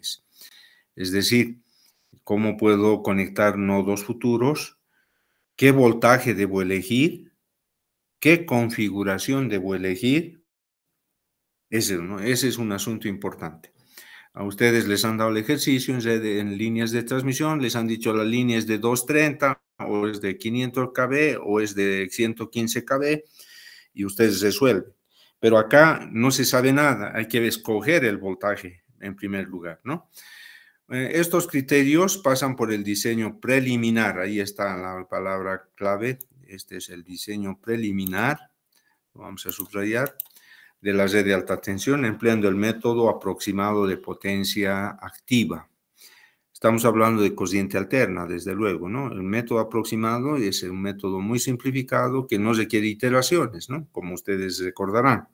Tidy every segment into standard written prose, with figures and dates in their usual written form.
conexiones. Es decir, cómo puedo conectar nodos futuros, qué voltaje debo elegir, qué configuración debo elegir. Ese es un asunto importante. A ustedes les han dado el ejercicio en líneas de transmisión, les han dicho la línea es de 230 o es de 500 kb o es de 115 kb y ustedes resuelven. Pero acá no se sabe nada, hay que escoger el voltaje en primer lugar, ¿no? Estos criterios pasan por el diseño preliminar, ahí está la palabra clave, este es el diseño preliminar, lo vamos a subrayar, de la red de alta tensión, empleando el método aproximado de potencia activa. Estamos hablando de corriente alterna, desde luego, ¿no? El método aproximado es un método muy simplificado que no requiere iteraciones, ¿no? Como ustedes recordarán.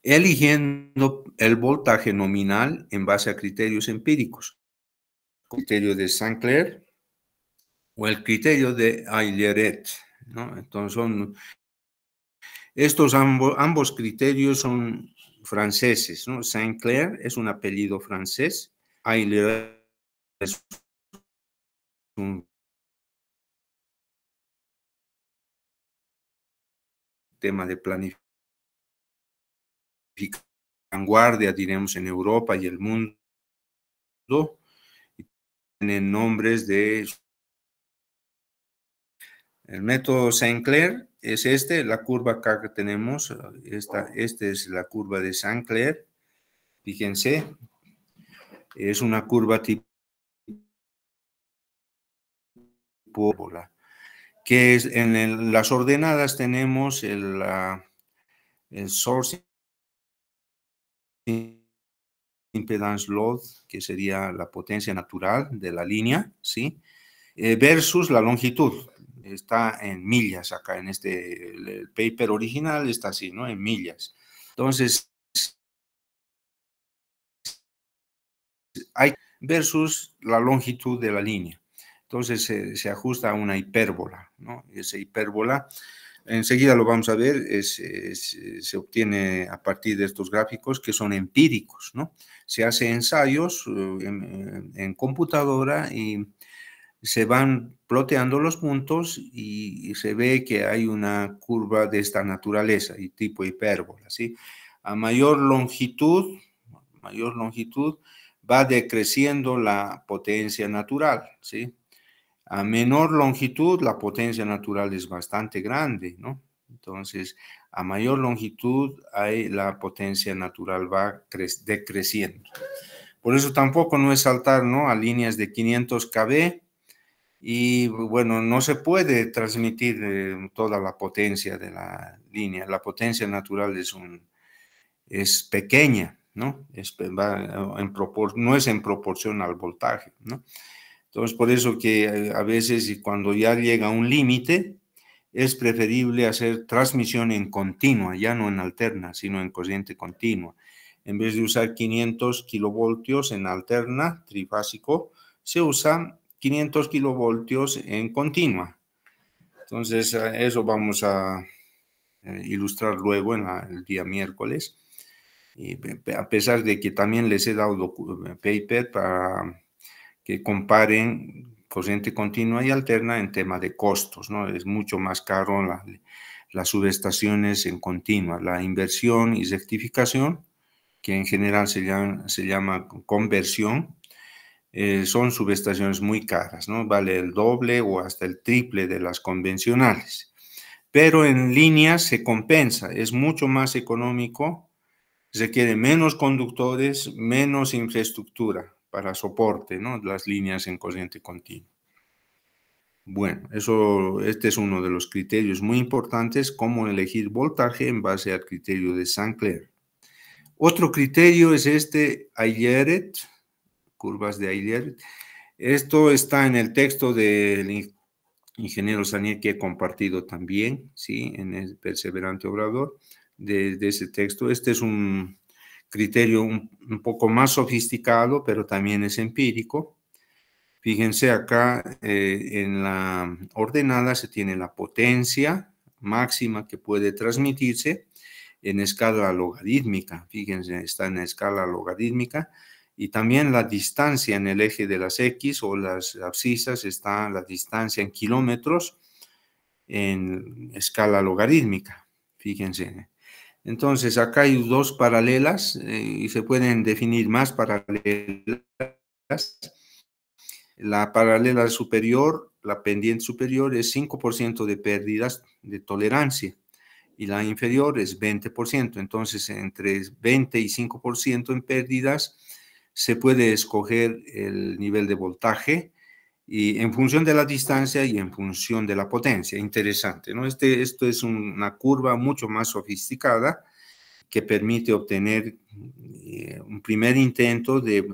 Eligiendo el voltaje nominal en base a criterios empíricos, el criterio de Sinclair o el criterio de Eileret, ¿no? Entonces estos ambos criterios son franceses, ¿no? Sinclair es un apellido francés, Eileret es un tema de planificación, vanguardia, diremos, en Europa y el mundo, y tienen nombres de... El método Sinclair es la curva acá que tenemos, esta es la curva de Sinclair, fíjense, es una curva tipo bola, que es en las ordenadas tenemos el source impedance load, que sería la potencia natural de la línea, ¿sí? Versus la longitud. Está en millas acá, en el paper original está así, ¿no? En millas. Entonces, hay versus la longitud de la línea. Entonces, se ajusta a una hipérbola, ¿no? Esa hipérbola, enseguida lo vamos a ver, se obtiene a partir de estos gráficos que son empíricos, ¿no? Se hace ensayos en computadora y se van ploteando los puntos y se ve que hay una curva de esta naturaleza y tipo hipérbola, ¿sí? A mayor longitud va decreciendo la potencia natural, ¿sí? A menor longitud la potencia natural es bastante grande, ¿no? Entonces, a mayor longitud la potencia natural va decreciendo. Por eso tampoco no es saltar, ¿no?, a líneas de 500 kb, y bueno, no se puede transmitir toda la potencia de la línea. La potencia natural es pequeña, ¿no? No es en proporción al voltaje, ¿no? Entonces, por eso que a veces, y cuando ya llega a un límite, es preferible hacer transmisión en continua, ya no en alterna, sino en corriente continua. En vez de usar 500 kilovoltios en alterna, trifásico, se usa 500 kilovoltios en continua. Entonces, eso vamos a ilustrar luego en el día miércoles. Y a pesar de que también les he dado paper para que comparen corriente continua y alterna en tema de costos, ¿no? Es mucho más caro las subestaciones en continua. La inversión y rectificación, que en general se llama conversión, son subestaciones muy caras, ¿no? Vale el doble o hasta el triple de las convencionales. Pero en línea se compensa, es mucho más económico, requiere menos conductores, menos infraestructura para soporte, ¿no?, las líneas en corriente continua. Bueno, este es uno de los criterios muy importantes, cómo elegir voltaje en base al criterio de Sinclair. Otro criterio es Eileret, curvas de Eileret. Esto está en el texto del ingeniero Sanier que he compartido también, ¿sí?, en el Perseverante Obrador, de ese texto. Este es un criterio un poco más sofisticado, pero también es empírico. Fíjense acá, en la ordenada se tiene la potencia máxima que puede transmitirse en escala logarítmica. Fíjense, está en escala logarítmica. Y también la distancia en el eje de las X o las abscisas está la distancia en kilómetros en escala logarítmica. Fíjense. Entonces, acá hay dos paralelas y se pueden definir más paralelas. La paralela superior, la pendiente superior es 5% de pérdidas de tolerancia y la inferior es 20%. Entonces, entre 20 y 5% en pérdidas, se puede escoger el nivel de voltaje y en función de la distancia y en función de la potencia. Interesante, ¿no? Esto es una curva mucho más sofisticada que permite obtener un primer intento de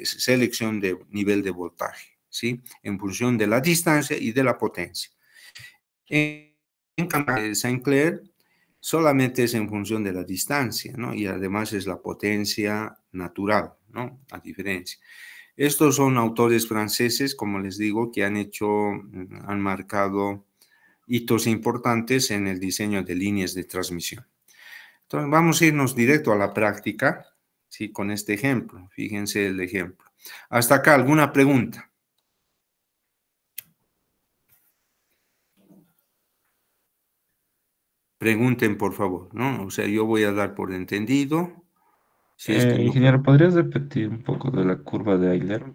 selección de nivel de voltaje, ¿sí? En función de la distancia y de la potencia. En cambio, Saint Clair solamente es en función de la distancia, ¿no? Y además es la potencia natural, ¿no? A diferencia. Estos son autores franceses, como les digo, que han marcado hitos importantes en el diseño de líneas de transmisión. Entonces, vamos a irnos directo a la práctica, ¿sí? Con este ejemplo. Fíjense el ejemplo. Hasta acá, ¿alguna pregunta? Pregunten, por favor, ¿no? O sea, yo voy a dar por entendido. Si es que no. Ingeniero, ¿podrías repetir un poco de la curva de Euler?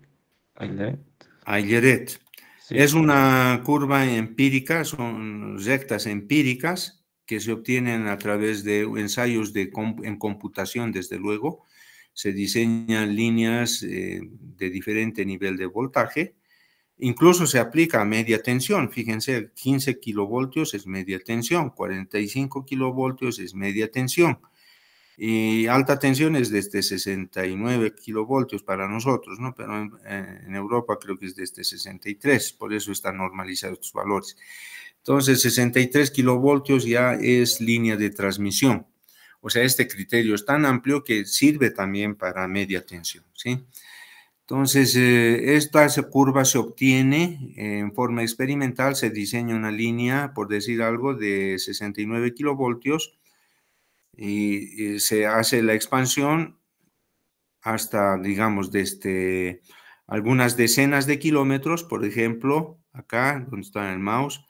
Euler, Eileret. sí. Es una curva empírica, son rectas empíricas que se obtienen a través de ensayos en computación, desde luego. Se diseñan líneas de diferente nivel de voltaje. Incluso se aplica a media tensión. Fíjense, 15 kilovoltios es media tensión, 45 kilovoltios es media tensión. Y alta tensión es desde 69 kilovoltios para nosotros, ¿no? Pero en Europa creo que es desde 63, por eso están normalizados estos valores. Entonces, 63 kilovoltios ya es línea de transmisión. O sea, este criterio es tan amplio que sirve también para media tensión, ¿sí? Entonces, esta curva se obtiene en forma experimental, se diseña una línea, por decir algo, de 69 kilovoltios y se hace la expansión hasta, digamos, desde algunas decenas de kilómetros, por ejemplo, acá donde está el mouse,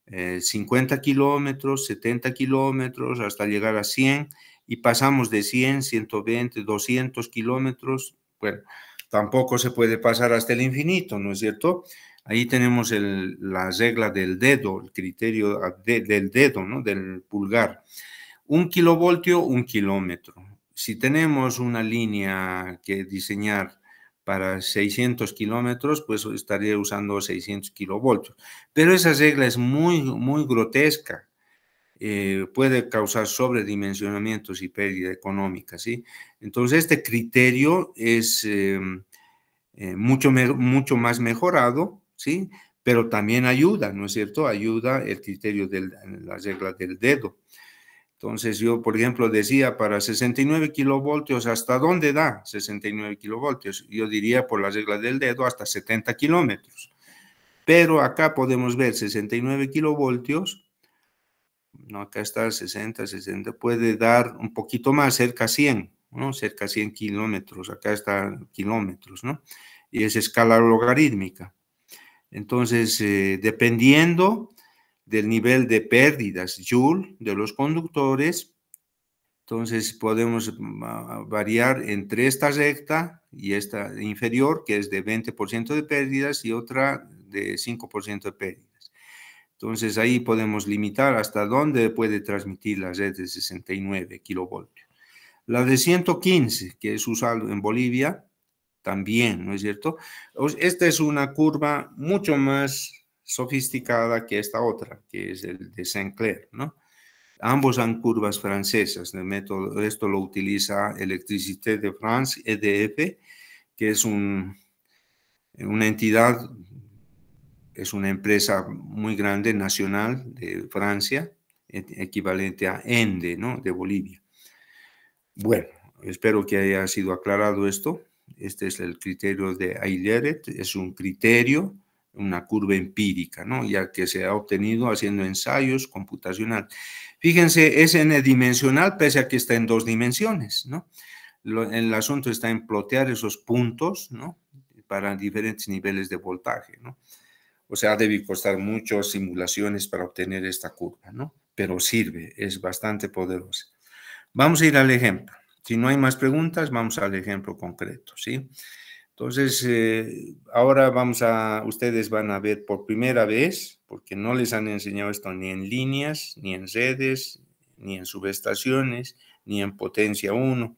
50 kilómetros, 70 kilómetros, hasta llegar a 100, y pasamos de 100, 120, 200 kilómetros. Bueno, tampoco se puede pasar hasta el infinito, ¿no es cierto? Ahí tenemos la regla del dedo, el criterio del dedo, ¿no? Del pulgar. 1 kilovoltio, 1 kilómetro. Si tenemos una línea que diseñar para 600 kilómetros, pues estaría usando 600 kilovoltios. Pero esa regla es muy, muy grotesca. Puede causar sobredimensionamientos y pérdida económica, ¿sí? Entonces, este criterio es mucho más mejorado, ¿sí? Pero también ayuda, ¿no es cierto? Ayuda el criterio de la regla del dedo. Entonces yo, por ejemplo, decía para 69 kilovoltios, ¿hasta dónde da 69 kilovoltios? Yo diría por la regla del dedo hasta 70 kilómetros. Pero acá podemos ver 69 kilovoltios, no, acá está 60, puede dar un poquito más, cerca a 100, ¿no? Cerca a 100 kilómetros, acá está kilómetros, ¿no? Y es escala logarítmica. Entonces, dependiendo del nivel de pérdidas Joule de los conductores, entonces podemos variar entre esta recta y esta inferior, que es de 20% de pérdidas, y otra de 5% de pérdidas. Entonces ahí podemos limitar hasta dónde puede transmitir la red de 69 kilovoltios. La de 115, que es usado en Bolivia, también, ¿no es cierto? Esta es una curva mucho más sofisticada que esta otra, que es el de Saint Clair, ¿no? Ambos son curvas francesas. El método, esto lo utiliza Electricité de France, EDF, que es una entidad, es una empresa muy grande, nacional de Francia, equivalente a ENDE, ¿no? De Bolivia. Bueno, espero que haya sido aclarado esto. Este es el criterio de Eileret, es un criterio una curva empírica, ¿no? Ya que se ha obtenido haciendo ensayos computacionales. Fíjense, es n-dimensional, pese a que está en 2 dimensiones, ¿no? El asunto está en plotear esos puntos, ¿no? Para diferentes niveles de voltaje, ¿no? O sea, debe costar muchas simulaciones para obtener esta curva, ¿no? Pero sirve, es bastante poderosa. Vamos a ir al ejemplo. Si no hay más preguntas, vamos al ejemplo concreto, ¿sí? Entonces, ahora ustedes van a ver por primera vez, porque no les han enseñado esto ni en líneas, ni en redes, ni en subestaciones, ni en potencia 1,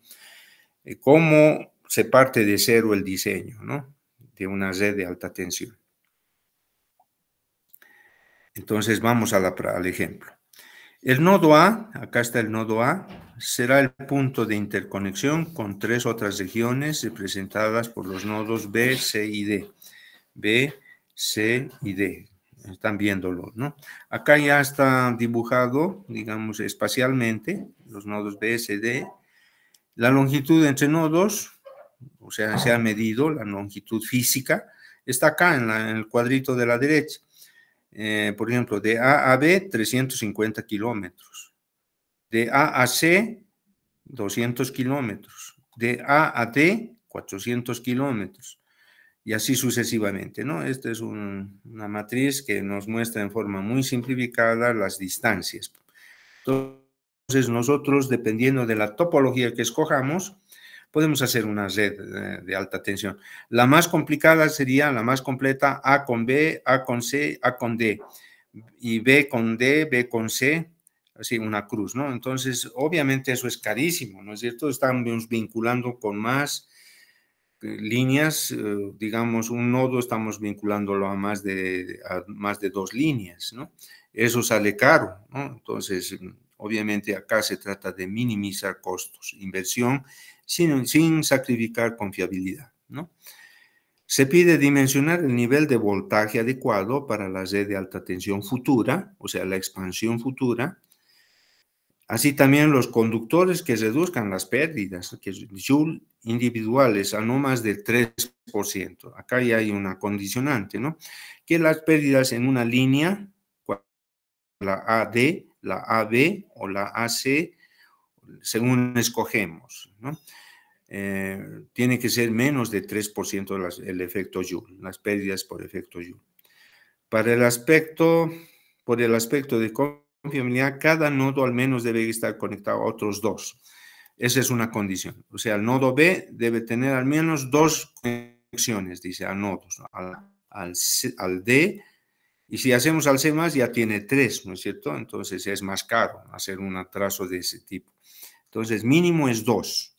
cómo se parte de cero el diseño, ¿no? De una red de alta tensión. Entonces, vamos al ejemplo. El nodo A, acá está el nodo A, será el punto de interconexión con 3 otras regiones representadas por los nodos B, C y D. B, C y D. Están viéndolo, ¿no? Acá ya está dibujado, digamos, espacialmente, los nodos B, C, D. La longitud entre nodos, o sea, se ha medido la longitud física, está acá en el cuadrito de la derecha. Por ejemplo, de A a B, 350 kilómetros. De A a C, 200 kilómetros. De A a D, 400 kilómetros. Y así sucesivamente, ¿no? Esta es una matriz que nos muestra en forma muy simplificada las distancias. Entonces, nosotros, dependiendo de la topología que escojamos, podemos hacer una red de alta tensión. La más complicada sería la más completa, A con B, A con C, A con D, y B con D, B con C, así una cruz, ¿no? Entonces, obviamente eso es carísimo, ¿no es cierto? Estamos vinculando con más líneas, digamos, un nodo estamos vinculándolo a más de 2 líneas, ¿no? Eso sale caro, ¿no? Entonces, obviamente acá se trata de minimizar costos, inversión, sin sacrificar confiabilidad, ¿no? Se pide dimensionar el nivel de voltaje adecuado para la red de alta tensión futura, o sea, la expansión futura. Así también los conductores que reduzcan las pérdidas, que Joule individuales a no más del 3%. Acá ya hay una condicionante, ¿no? Que las pérdidas en una línea, la AD, la AB o la AC, según escogemos, ¿no? Tiene que ser menos de 3% el efecto Joule, las pérdidas por efecto Joule. Por el aspecto de confiabilidad, cada nodo al menos debe estar conectado a otros 2. Esa es una condición. O sea, el nodo B debe tener al menos 2 conexiones, dice, a nodos, ¿no? al D, y si hacemos al C+, ya tiene 3, ¿no es cierto? Entonces es más caro hacer un trazo de ese tipo. Entonces, mínimo es 2.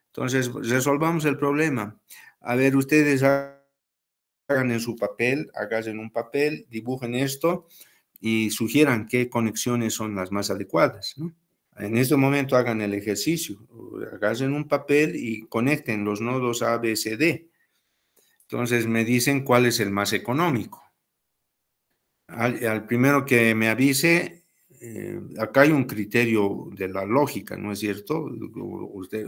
Entonces, resolvamos el problema. A ver, ustedes hagan en su papel, hagan un papel, dibujen esto y sugieran qué conexiones son las más adecuadas, ¿no? En este momento hagan el ejercicio, hagan un papel y conecten los nodos A, B, C, D. Entonces me dicen cuál es el más económico. Al primero que me avise, acá hay un criterio de la lógica, ¿no es cierto?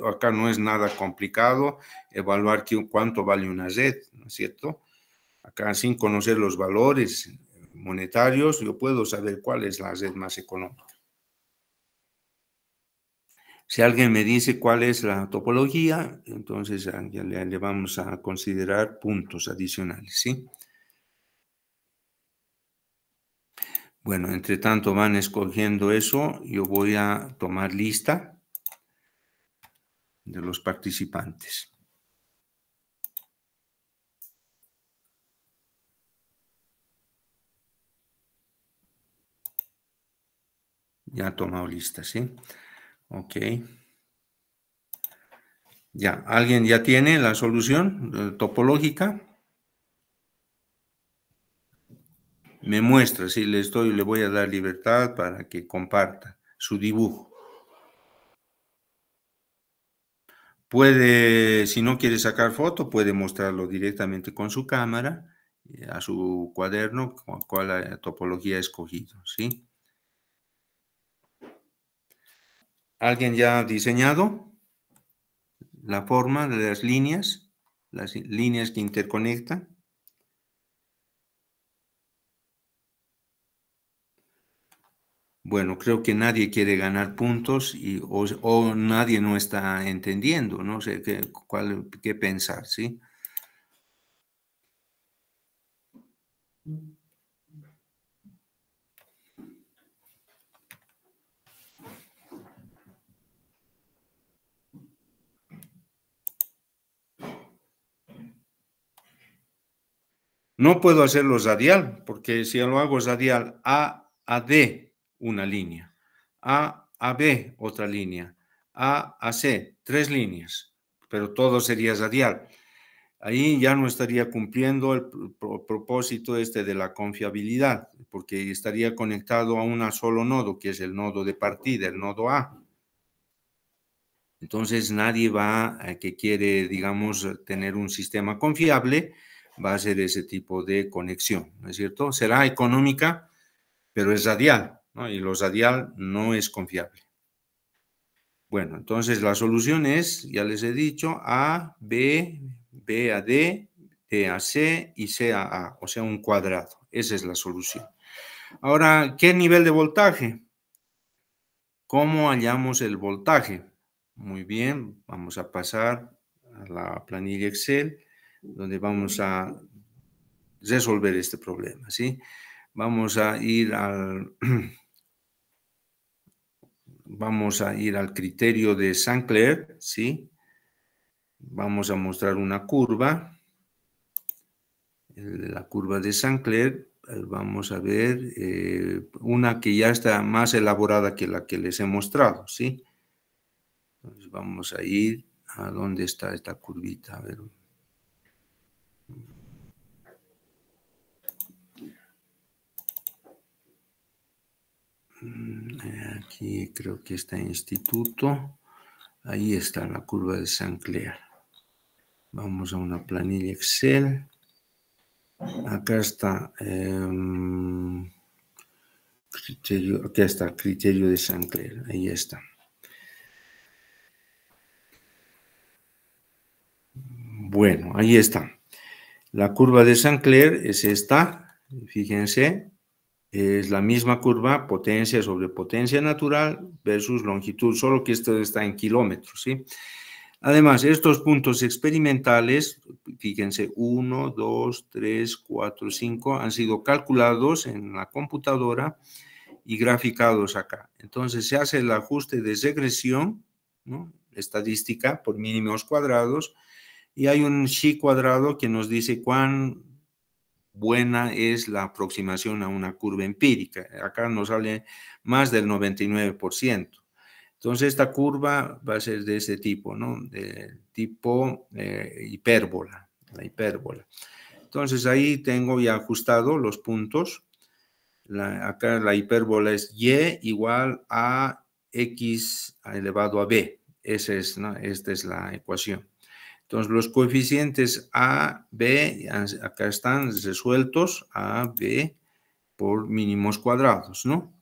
Acá no es nada complicado evaluar cuánto vale una red, ¿no es cierto? Acá, sin conocer los valores monetarios, yo puedo saber cuál es la red más económica. Si alguien me dice cuál es la topología, entonces ya le vamos a considerar puntos adicionales, ¿sí? Bueno, entre tanto van escogiendo eso, yo voy a tomar lista de los participantes. Ya he tomado lista, ¿sí? Ok. Ya, ¿alguien ya tiene la solución topológica? Me muestra, sí, le voy a dar libertad para que comparta su dibujo. Puede, si no quiere sacar foto, puede mostrarlo directamente con su cámara a su cuaderno, cuál topología ha escogido, ¿sí? ¿Alguien ya ha diseñado la forma de las líneas que interconectan? Bueno, creo que nadie quiere ganar puntos o nadie no está entendiendo, no sé qué pensar, ¿sí? No puedo hacerlo radial, porque si lo hago radial, A a D, una línea, A B, otra línea, A C, 3 líneas, pero todo sería radial. Ahí ya no estaría cumpliendo el propósito de la confiabilidad, porque estaría conectado a un solo nodo, que es el nodo de partida, el nodo A. Entonces nadie que quiere, digamos, tener un sistema confiable, va a hacer ese tipo de conexión, ¿no es cierto? Será económica, pero es radial, ¿no? Y lo radial no es confiable. Bueno, entonces la solución es, ya les he dicho, A, B, B a D, D a C y C a A, o sea, un cuadrado. Esa es la solución. Ahora, ¿qué nivel de voltaje? ¿Cómo hallamos el voltaje? Muy bien, vamos a pasar a la planilla Excel, donde vamos a resolver este problema, ¿sí? Vamos a ir al criterio de Saint-Clair, ¿sí? Vamos a mostrar una curva, la curva de Saint-Clair. Vamos a ver una que ya está más elaborada que la que les he mostrado, ¿sí? Entonces vamos a ir a dónde está esta curvita, a ver. Aquí creo que está instituto. Ahí está la curva de Saint-Clair. Vamos a una planilla Excel. Acá está acá está criterio de Saint-Clair. Ahí está. Bueno, ahí está. La curva de Saint-Clair es esta. Fíjense, es la misma curva, potencia sobre potencia natural versus longitud, solo que esto está en kilómetros, ¿sí? Además, estos puntos experimentales, fíjense, 1, 2, 3, 4, 5, han sido calculados en la computadora y graficados acá. Entonces, se hace el ajuste de regresión, ¿no? Estadística por mínimos cuadrados, y hay un chi cuadrado que nos dice cuán buena es la aproximación a una curva empírica. Acá nos sale más del 99%. Entonces, esta curva va a ser de ese tipo, ¿no? De tipo hipérbola, la hipérbola. Entonces, ahí tengo ya ajustado los puntos. Acá la hipérbola es y igual a x elevado a b. ¿No? Esta es la ecuación. Entonces, los coeficientes A, B, acá están resueltos, A, B, por mínimos cuadrados, ¿no?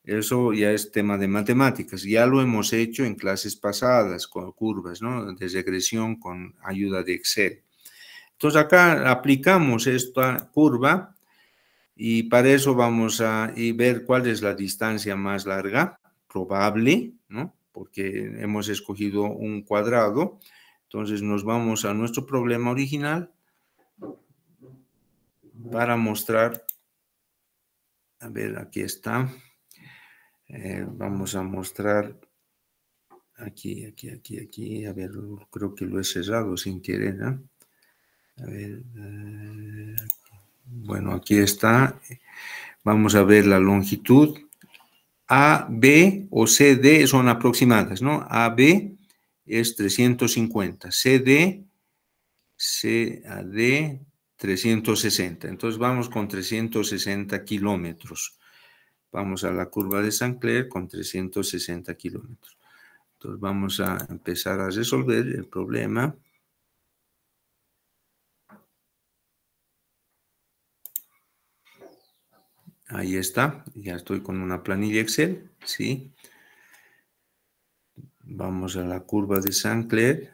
Eso ya es tema de matemáticas. Ya lo hemos hecho en clases pasadas con curvas, ¿no? De regresión con ayuda de Excel. Entonces, acá aplicamos esta curva y para eso vamos a ver cuál es la distancia más larga, probable, ¿no? Porque hemos escogido un cuadrado. Entonces nos vamos a nuestro problema original para mostrar, a ver, aquí está, vamos a mostrar aquí, a ver, creo que lo he cerrado sin querer, ¿no? A ver, bueno, aquí está, vamos a ver la longitud, A, B o CD son aproximadas, ¿no? AB es 350, CD, CAD 360. Entonces vamos con 360 kilómetros. Vamos a la curva de Saint-Clair con 360 kilómetros. Entonces vamos a empezar a resolver el problema. Ahí está, ya estoy con una planilla Excel, ¿sí? Vamos a la curva de Saint-Clair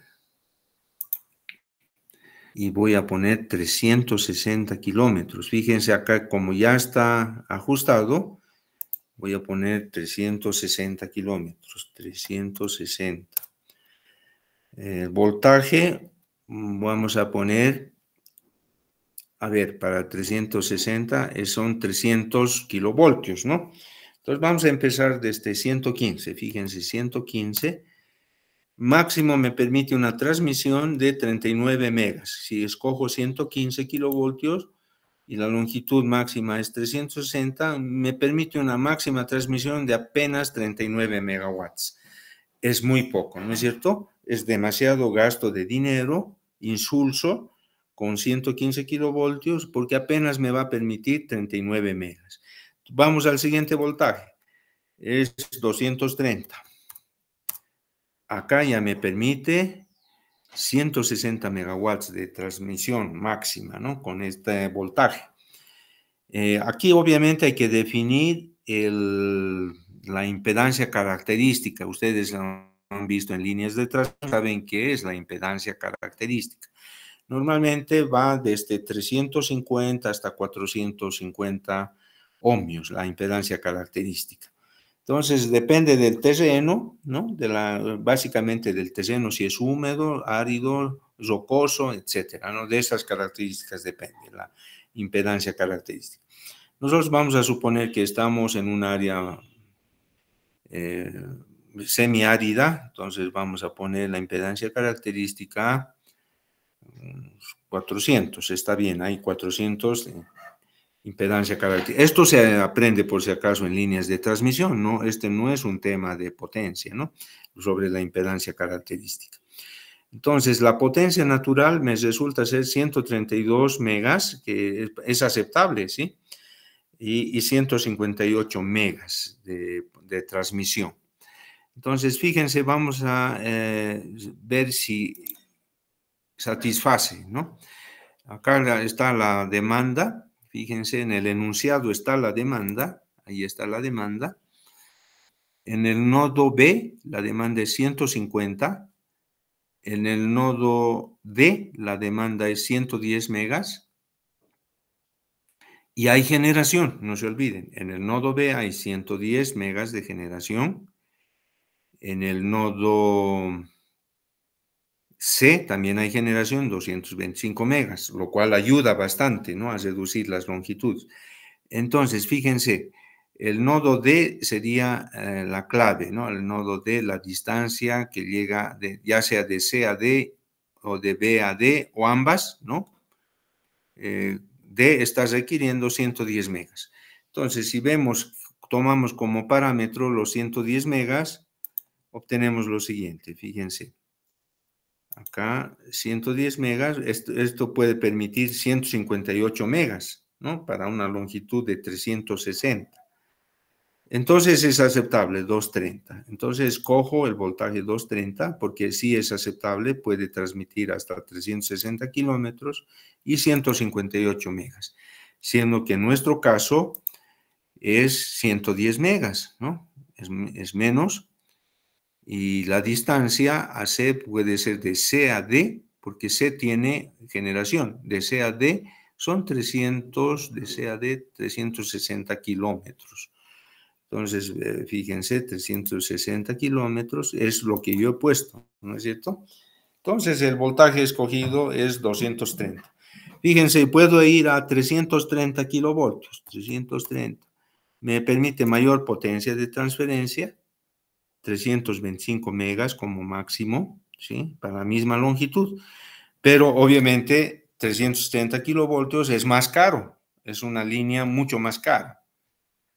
y voy a poner 360 kilómetros. Fíjense acá, como ya está ajustado, voy a poner 360 kilómetros, 360. El voltaje, vamos a poner, a ver, para 360 son 300 kilovoltios, ¿no? Entonces vamos a empezar desde 115, fíjense, 115. Máximo me permite una transmisión de 39 megas. Si escojo 115 kilovoltios y la longitud máxima es 360, me permite una máxima transmisión de apenas 39 megawatts. Es muy poco, ¿no es cierto? Es demasiado gasto de dinero, insulso, con 115 kilovoltios, porque apenas me va a permitir 39 megas. Vamos al siguiente voltaje. Es 230. Acá ya me permite 160 megawatts de transmisión máxima, ¿no? Con este voltaje. Aquí obviamente hay que definir la impedancia característica. Ustedes lo han visto en líneas de transmisión, saben qué es la impedancia característica. Normalmente va desde 350 hasta 450 ohmios, la impedancia característica. Entonces, depende del terreno, ¿no? Básicamente del terreno, si es húmedo, árido, rocoso, etcétera, ¿no? De esas características depende la impedancia característica. Nosotros vamos a suponer que estamos en un área semiárida, entonces vamos a poner la impedancia característica 400, está bien, hay 400 impedancia característica. Esto se aprende por si acaso en líneas de transmisión, ¿no? Este no es un tema de potencia, ¿no? Sobre la impedancia característica. Entonces, la potencia natural me resulta ser 132 megas, que es aceptable, ¿sí? Y 158 megas de transmisión. Entonces, fíjense, vamos a ver si satisface, ¿no? Acá está la demanda. Fíjense, en el enunciado está la demanda, ahí está la demanda. En el nodo B, la demanda es 150. En el nodo D, la demanda es 110 megas. Y hay generación, no se olviden. En el nodo B hay 110 megas de generación. En el nodo C también hay generación, 225 megas, lo cual ayuda bastante, ¿no? A reducir las longitudes. Entonces, fíjense, el nodo D sería la clave, ¿no? El nodo D, la distancia que llega ya sea de C a D o de B a D o ambas, ¿no? D está requiriendo 110 megas. Entonces, si vemos, tomamos como parámetro los 110 megas, obtenemos lo siguiente, fíjense. Acá 110 megas, esto puede permitir 158 megas, ¿no? Para una longitud de 360. Entonces es aceptable 230. Entonces cojo el voltaje 230 porque sí es aceptable, puede transmitir hasta 360 kilómetros y 158 megas, siendo que en nuestro caso es 110 megas, ¿no? Es menos. Y la distancia a C puede ser de C a D, porque C tiene generación. De C a D son 300, de C a D 360 kilómetros. Entonces, fíjense, 360 kilómetros es lo que yo he puesto, ¿no es cierto? Entonces, el voltaje escogido es 230. Fíjense, puedo ir a 330 kilovoltios, 330. Me permite mayor potencia de transferencia, 325 megas como máximo, ¿sí? Para la misma longitud. Pero obviamente 330 kilovoltios es más caro, es una línea mucho más cara.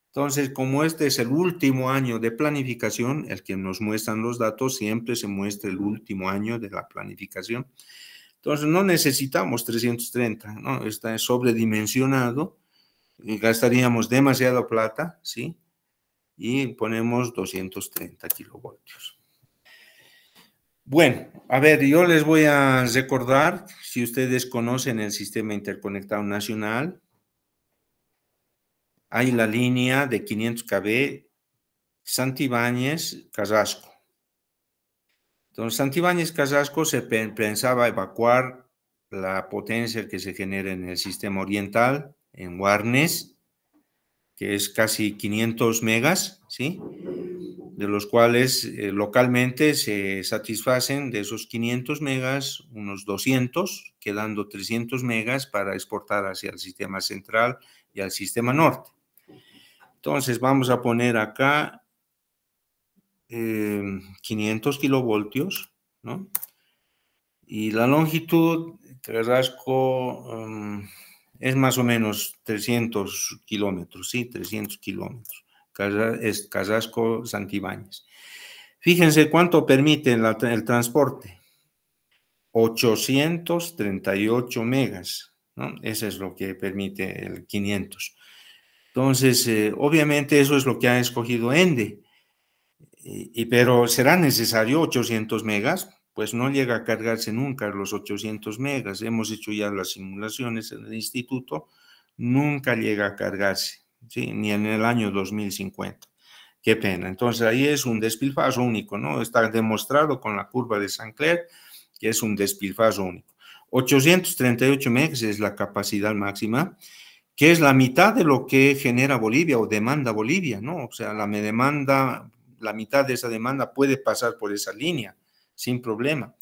Entonces, como este es el último año de planificación, el que nos muestran los datos, siempre se muestra el último año de la planificación. Entonces, no necesitamos 330, ¿no? Está sobredimensionado y gastaríamos demasiada plata, ¿sí? Y ponemos 230 kilovoltios. Bueno, a ver, yo les voy a recordar, si ustedes conocen el Sistema Interconectado Nacional, hay la línea de 500 kV Santibáñez-Carrasco. Entonces, Santibáñez-Carrasco se pensaba evacuar la potencia que se genera en el sistema oriental, en Guarnes, que es casi 500 megas, ¿sí? De los cuales localmente se satisfacen de esos 500 megas, unos 200, quedando 300 megas para exportar hacia el sistema central y al sistema norte. Entonces vamos a poner acá 500 kilovoltios, ¿no? Y la longitud, Carrasco, es más o menos 300 kilómetros, ¿sí? 300 kilómetros. Es Carrasco Santibáñez. Fíjense cuánto permite el transporte. 838 megas, ¿no? Eso es lo que permite el 500. Entonces, obviamente eso es lo que ha escogido ENDE. Pero ¿será necesario 800 megas? Pues no llega a cargarse nunca los 800 megas. Hemos hecho ya las simulaciones en el instituto, nunca llega a cargarse, ¿sí? Ni en el año 2050. Qué pena. Entonces ahí es un despilfarro único, ¿no? Está demostrado con la curva de Saint-Clair que es un despilfarro único. 838 megas es la capacidad máxima, que es la mitad de lo que genera Bolivia o demanda Bolivia, ¿no? O sea, la mitad de esa demanda puede pasar por esa línea sin problema,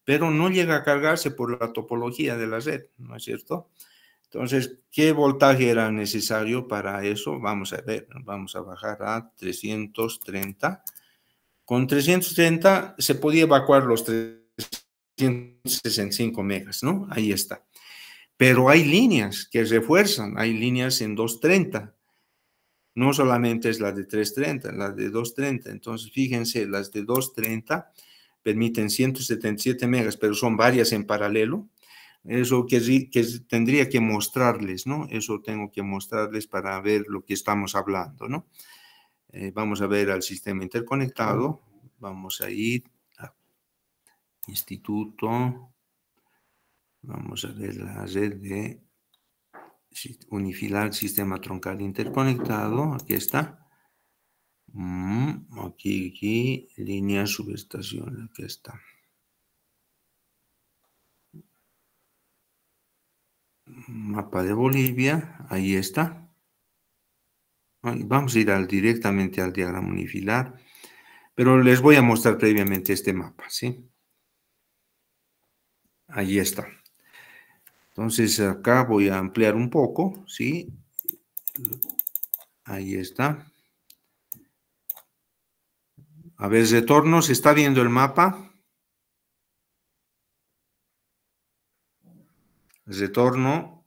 pero no llega a cargarse por la topología de la red, ¿no es cierto? Entonces, ¿qué voltaje era necesario para eso? Vamos a ver, vamos a bajar a 330. Con 330 se podía evacuar los 365 megas, ¿no? Ahí está. Pero hay líneas que refuerzan, hay líneas en 230. No solamente es la de 330, la de 230. Entonces, fíjense, las de 230 permiten 177 megas, pero son varias en paralelo. Eso que tendría que mostrarles, ¿no? Eso tengo que mostrarles para ver lo que estamos hablando, ¿no? Vamos a ver al sistema interconectado. Vamos a ir a Instituto. Vamos a ver la red de unifilar sistema troncal interconectado. Aquí está. Aquí, línea subestación. Aquí está. Mapa de Bolivia. Ahí está. Vamos a ir directamente al diagrama unifilar, pero les voy a mostrar previamente este mapa, ¿sí? Ahí está. Entonces, acá voy a ampliar un poco, ¿sí? Ahí está. A ver, retorno, ¿se está viendo el mapa? Retorno.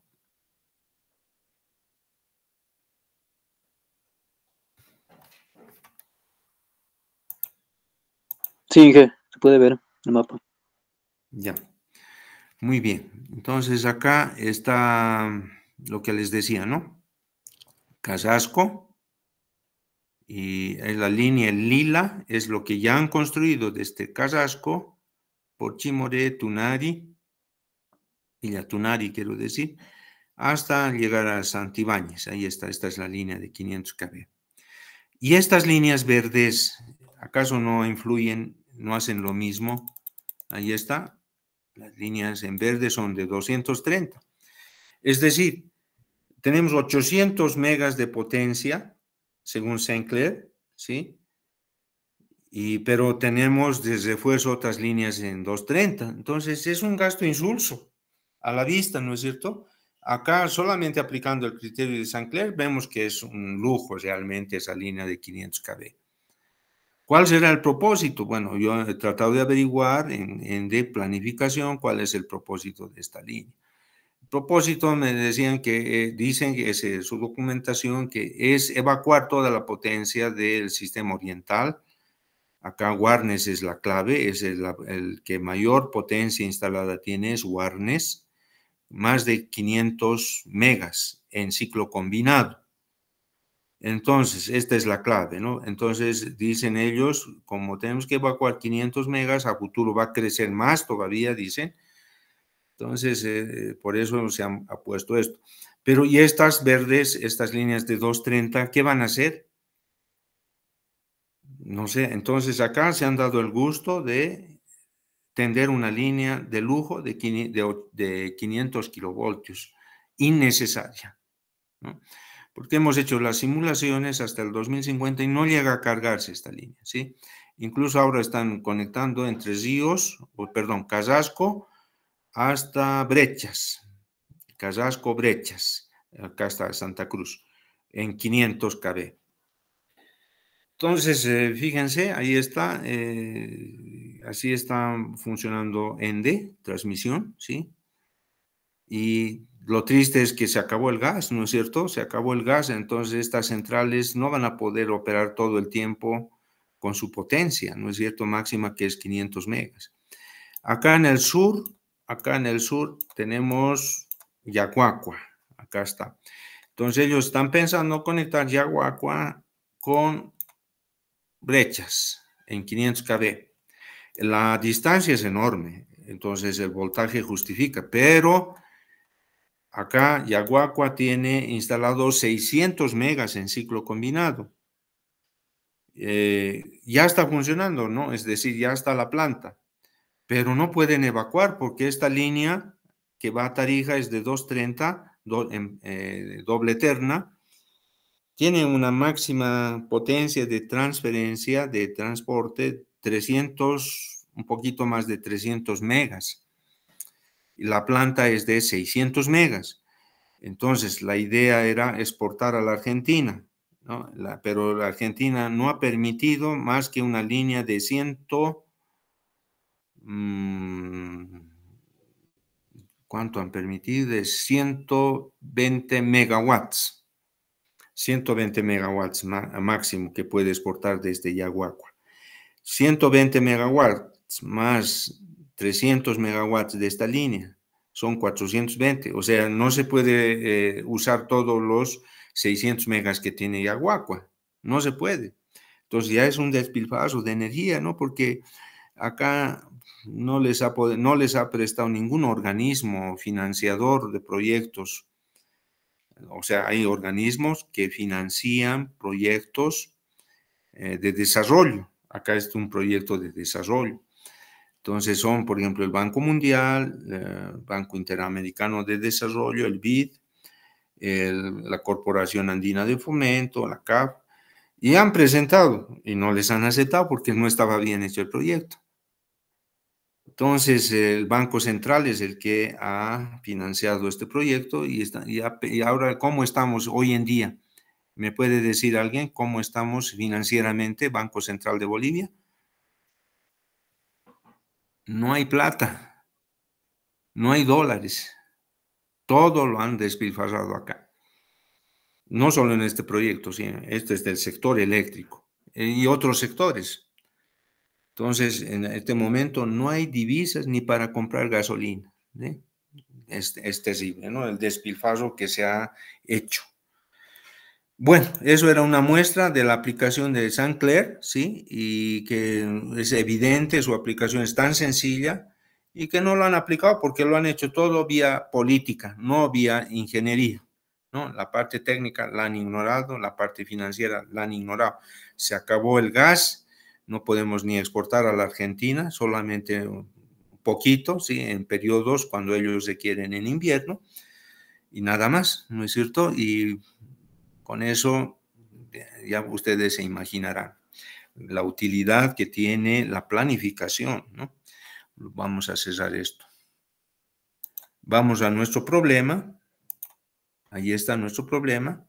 Sí, Inge, se puede ver el mapa. Ya. Muy bien. Entonces, acá está lo que les decía, ¿no? Carrasco. Y la línea lila es lo que ya han construido desde Carrasco, por Chimoré, Tunari, Villa Tunari quiero decir, hasta llegar a Santibáñez. Ahí está, esta es la línea de 500 kV. Y estas líneas verdes, ¿acaso no influyen, no hacen lo mismo? Ahí está, las líneas en verde son de 230. Es decir, tenemos 800 megas de potencia, según Saint-Clair, ¿sí? Pero tenemos de refuerzo otras líneas en 230. Entonces, es un gasto insulso a la vista, ¿no es cierto? Acá, solamente aplicando el criterio de Saint-Clair, vemos que es un lujo realmente esa línea de 500 kV. ¿Cuál será el propósito? Bueno, yo he tratado de averiguar de planificación cuál es el propósito de esta línea. El propósito me decían que, dicen que es su documentación, que es evacuar toda la potencia del sistema oriental. Acá Warnes es la clave, es el que mayor potencia instalada tiene, es Warnes, más de 500 megas en ciclo combinado. Entonces, esta es la clave, ¿no? Entonces, dicen ellos, como tenemos que evacuar 500 megas, a futuro va a crecer más todavía, dicen. Entonces, por eso se ha puesto esto. Pero, ¿y estas verdes, estas líneas de 230, qué van a hacer? No sé, entonces acá se han dado el gusto de tender una línea de lujo de 500 kilovoltios, innecesaria, ¿no? porque hemos hecho las simulaciones hasta el 2050 y no llega a cargarse esta línea, ¿sí? Incluso ahora están conectando entre Ríos, perdón, Casasco hasta Brechas, Casasco, Brechas, acá está Santa Cruz, en 500 kb. Entonces, fíjense, ahí está, así está funcionando ENDE, transmisión, ¿sí? Y lo triste es que se acabó el gas, ¿no es cierto? Se acabó el gas, entonces estas centrales no van a poder operar todo el tiempo con su potencia, ¿no es cierto? Máxima que es 500 megas. Acá en el sur tenemos Yaguacua, acá está. Entonces ellos están pensando conectar Yaguacua con Brechas en 500 kb. La distancia es enorme, entonces el voltaje justifica, pero acá Yaguacua tiene instalados 600 megas en ciclo combinado. Ya está funcionando, ¿no? Es decir, ya está la planta, pero no pueden evacuar porque esta línea que va a Tarija es de 230, doble terna, tiene una máxima potencia de transferencia, de transporte, 300, un poquito más de 300 megas. Y la planta es de 600 megas. Entonces, la idea era exportar a la Argentina, ¿no? Pero la Argentina no ha permitido más que una línea de 100, ¿cuánto han permitido? De 120 megawatts. 120 megawatts máximo que puede exportar desde Yaguacua. 120 megawatts más 300 megawatts de esta línea son 420, o sea, no se puede usar todos los 600 megas que tiene Yaguacua, no se puede. Entonces ya es un despilfarro de energía, ¿no? Porque acá no les ha prestado ningún organismo financiador de proyectos. O sea, hay organismos que financian proyectos de desarrollo. Acá está un proyecto de desarrollo. Entonces son, por ejemplo, el Banco Mundial, el Banco Interamericano de Desarrollo, el BID, la Corporación Andina de Fomento, la CAF, y han presentado y no les han aceptado porque no estaba bien hecho el proyecto. Entonces, el Banco Central es el que ha financiado este proyecto y ahora, ¿cómo estamos hoy en día? ¿Me puede decir alguien cómo estamos financieramente, Banco Central de Bolivia? No hay plata, no hay dólares, todo lo han despilfarrado acá. No solo en este proyecto, sino este es del sector eléctrico y otros sectores. Entonces, en este momento no hay divisas ni para comprar gasolina, ¿sí? Es terrible, ¿no? El despilfarro que se ha hecho. Bueno, eso era una muestra de la aplicación de Saint-Clair, ¿sí? Y que es evidente, su aplicación es tan sencilla y que no lo han aplicado porque lo han hecho todo vía política, no vía ingeniería, ¿no? La parte técnica la han ignorado, la parte financiera la han ignorado. Se acabó el gas, no podemos ni exportar a la Argentina, solamente un poquito, ¿sí? En periodos cuando ellos requieren en invierno y nada más, ¿no es cierto? Y con eso ya ustedes se imaginarán la utilidad que tiene la planificación, ¿no? Vamos a cerrar esto. Vamos a nuestro problema. Ahí está nuestro problema.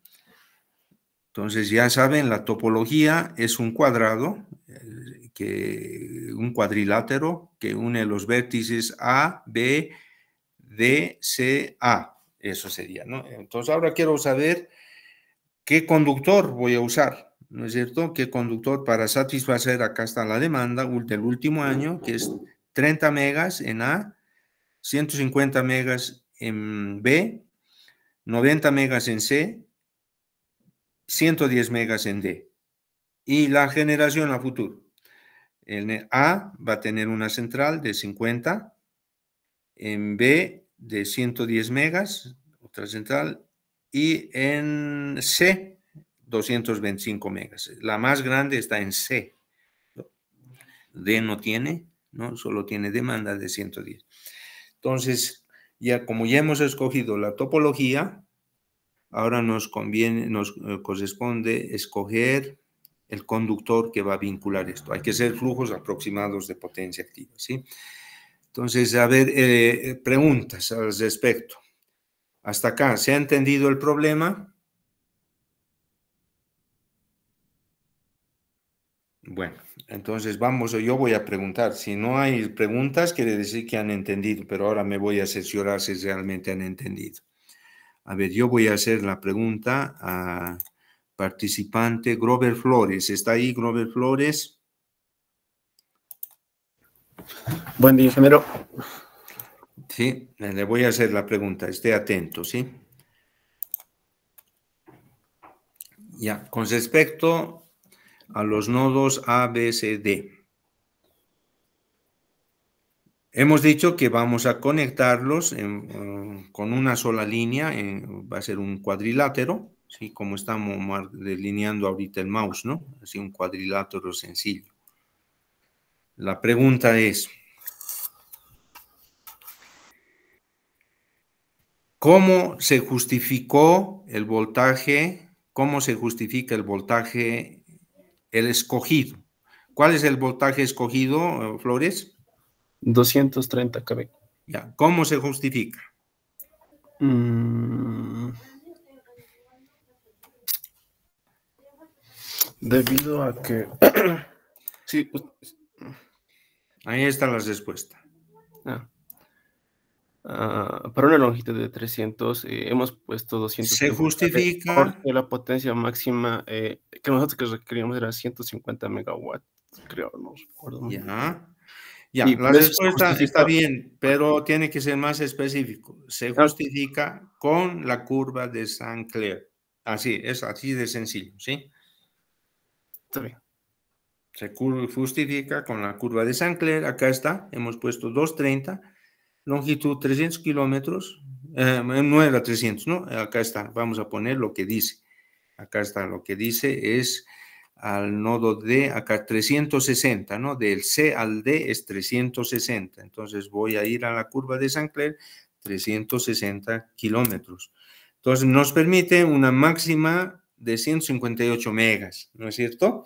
Entonces ya saben, la topología es un cuadrado, un cuadrilátero que une los vértices A, B, D, C, A. Eso sería, ¿no? Entonces ahora quiero saber ¿qué conductor voy a usar? ¿No es cierto? ¿Qué conductor para satisfacer? Acá está la demanda del último año, que es 30 megas en A, 150 megas en B, 90 megas en C, 110 megas en D. Y la generación a futuro. En A va a tener una central de 50, en B de 110 megas, otra central, y en C 225 megas. La más grande está en C. D no tiene, ¿no? Solo tiene demanda de 110. Entonces, como ya hemos escogido la topología, ahora nos corresponde escoger el conductor que va a vincular esto. Hay que ser flujos aproximados de potencia activa, ¿sí? Entonces, a ver, preguntas al respecto. Hasta acá, ¿se ha entendido el problema? Bueno, entonces yo voy a preguntar. Si no hay preguntas, quiere decir que han entendido, pero ahora me voy a cerciorar si realmente han entendido. A ver, yo voy a hacer la pregunta a participante Grover Flores. ¿Está ahí Grover Flores? Buen día, ingeniero. Sí, le voy a hacer la pregunta. Esté atento, ¿sí? Ya, con respecto a los nodos A, B, C, D. Hemos dicho que vamos a conectarlos con una sola línea, va a ser un cuadrilátero, ¿sí? Como estamos delineando ahorita el mouse, ¿no? Así un cuadrilátero sencillo. La pregunta es, ¿cómo se justificó el voltaje? ¿Cómo se justifica el voltaje, el escogido? ¿Cuál es el voltaje escogido, Flores? 230 kV. Ya, ¿cómo se justifica? Debido a que... sí, Ahí está la respuesta. para una longitud de 300 hemos puesto 200. Se justifica... Porque la potencia máxima que nosotros requeríamos era 150 megawatts, creo, no recuerdo muy bien. Ya, la respuesta está bien, pero tiene que ser más específico. Se justifica con la curva de Saint-Clair. Así, es así de sencillo, ¿sí? Está bien. Se justifica con la curva de Saint-Clair. Acá está, hemos puesto 230, longitud 300 kilómetros. No era 300, ¿no? Acá está, vamos a poner lo que dice. Acá está, lo que dice es... al nodo D, acá 360, ¿no? Del C al D es 360. Entonces voy a ir a la curva de Saint-Clair, 360 kilómetros. Entonces nos permite una máxima de 158 megas, ¿no es cierto?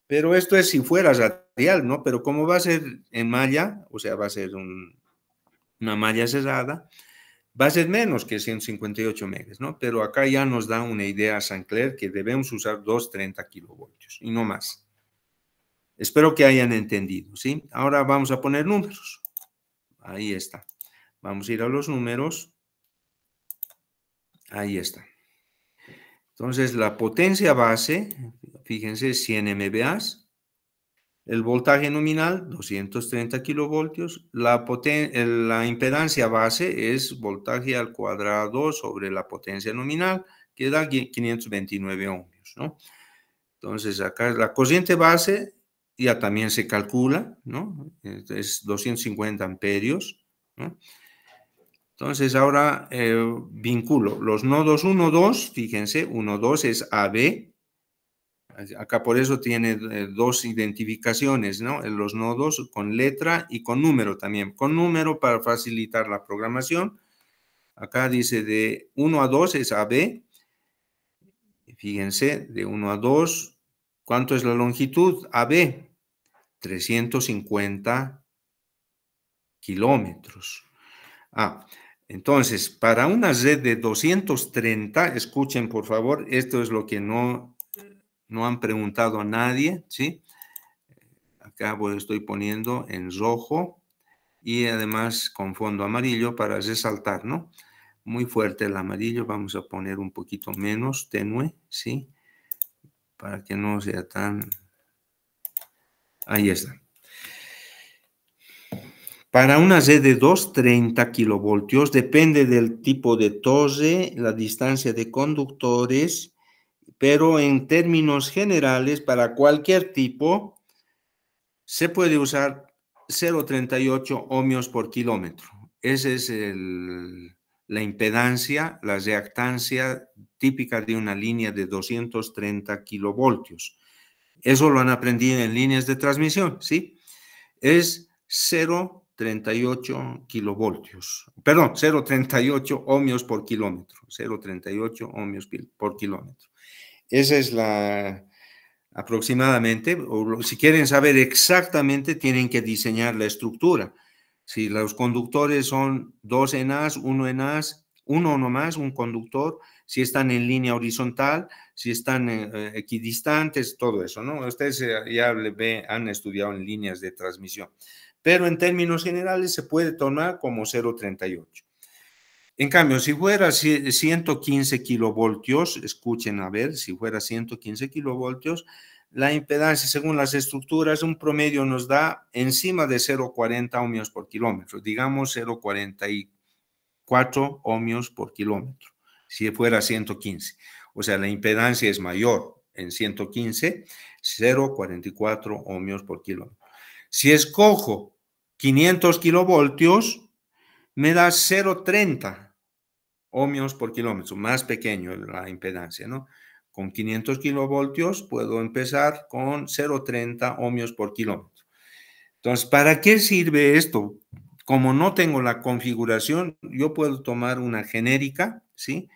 Pero esto es si fuera radial, ¿no? Pero como va a ser en malla, o sea, va a ser una malla cerrada, va a ser menos que 158 megas, ¿no? Pero acá ya nos da una idea Saint-Clair que debemos usar 230 kilovoltios y no más. Espero que hayan entendido, ¿sí? Ahora vamos a poner números. Ahí está. Vamos a ir a los números. Ahí está. Entonces, la potencia base, fíjense, 100 MVA. El voltaje nominal, 230 kilovoltios. La impedancia base es voltaje al cuadrado sobre la potencia nominal, que da 529 ohmios, ¿no? Entonces, acá la corriente base ya también se calcula, ¿no? Es 250 amperios, ¿no? Entonces, ahora vinculo los nodos 1, 2, fíjense, 1, 2 es AB. Acá por eso tiene dos identificaciones, ¿no? En los nodos con letra y con número también. Con número para facilitar la programación. Acá dice de 1 a 2 es AB. Fíjense, de 1 a 2, ¿cuánto es la longitud? AB, 350 kilómetros. Entonces, para una red de 230, escuchen por favor, esto es lo que no han preguntado a nadie, ¿sí? Acá estoy poniendo en rojo y además con fondo amarillo para resaltar, ¿no? Muy fuerte el amarillo, vamos a poner un poquito menos tenue, ¿sí? Para que no sea tan... Ahí está. Para una red de 230 kilovoltios, depende del tipo de torre, la distancia de conductores, pero en términos generales, para cualquier tipo, se puede usar 0,38 ohmios por kilómetro. Esa es la impedancia, la reactancia típica de una línea de 230 kilovoltios. Eso lo han aprendido en líneas de transmisión, ¿sí? Es 0 0,38 kilovoltios. Perdón, 0,38 ohmios por kilómetro. 0,38 ohmios por kilómetro. Esa es la aproximadamente, o si quieren saber exactamente, tienen que diseñar la estructura. Si los conductores son 2 en as, 1 en as, uno nomás, un conductor, si están en línea horizontal, si están equidistantes, todo eso, ¿no? Ustedes ya han estudiado en líneas de transmisión. Pero en términos generales se puede tomar como 0,38. En cambio, si fuera 115 kilovoltios, escuchen a ver, si fuera 115 kilovoltios, la impedancia según las estructuras, un promedio nos da encima de 0,40 ohmios por kilómetro, digamos 0,44 ohmios por kilómetro, si fuera 115. O sea, la impedancia es mayor en 115, 0,44 ohmios por kilómetro. Si escojo 500 kilovoltios, me da 0,30 ohmios por kilómetro, más pequeño la impedancia, ¿no? Con 500 kilovoltios puedo empezar con 0,30 ohmios por kilómetro. Entonces, ¿para qué sirve esto? Como no tengo la configuración, yo puedo tomar una genérica, ¿sí?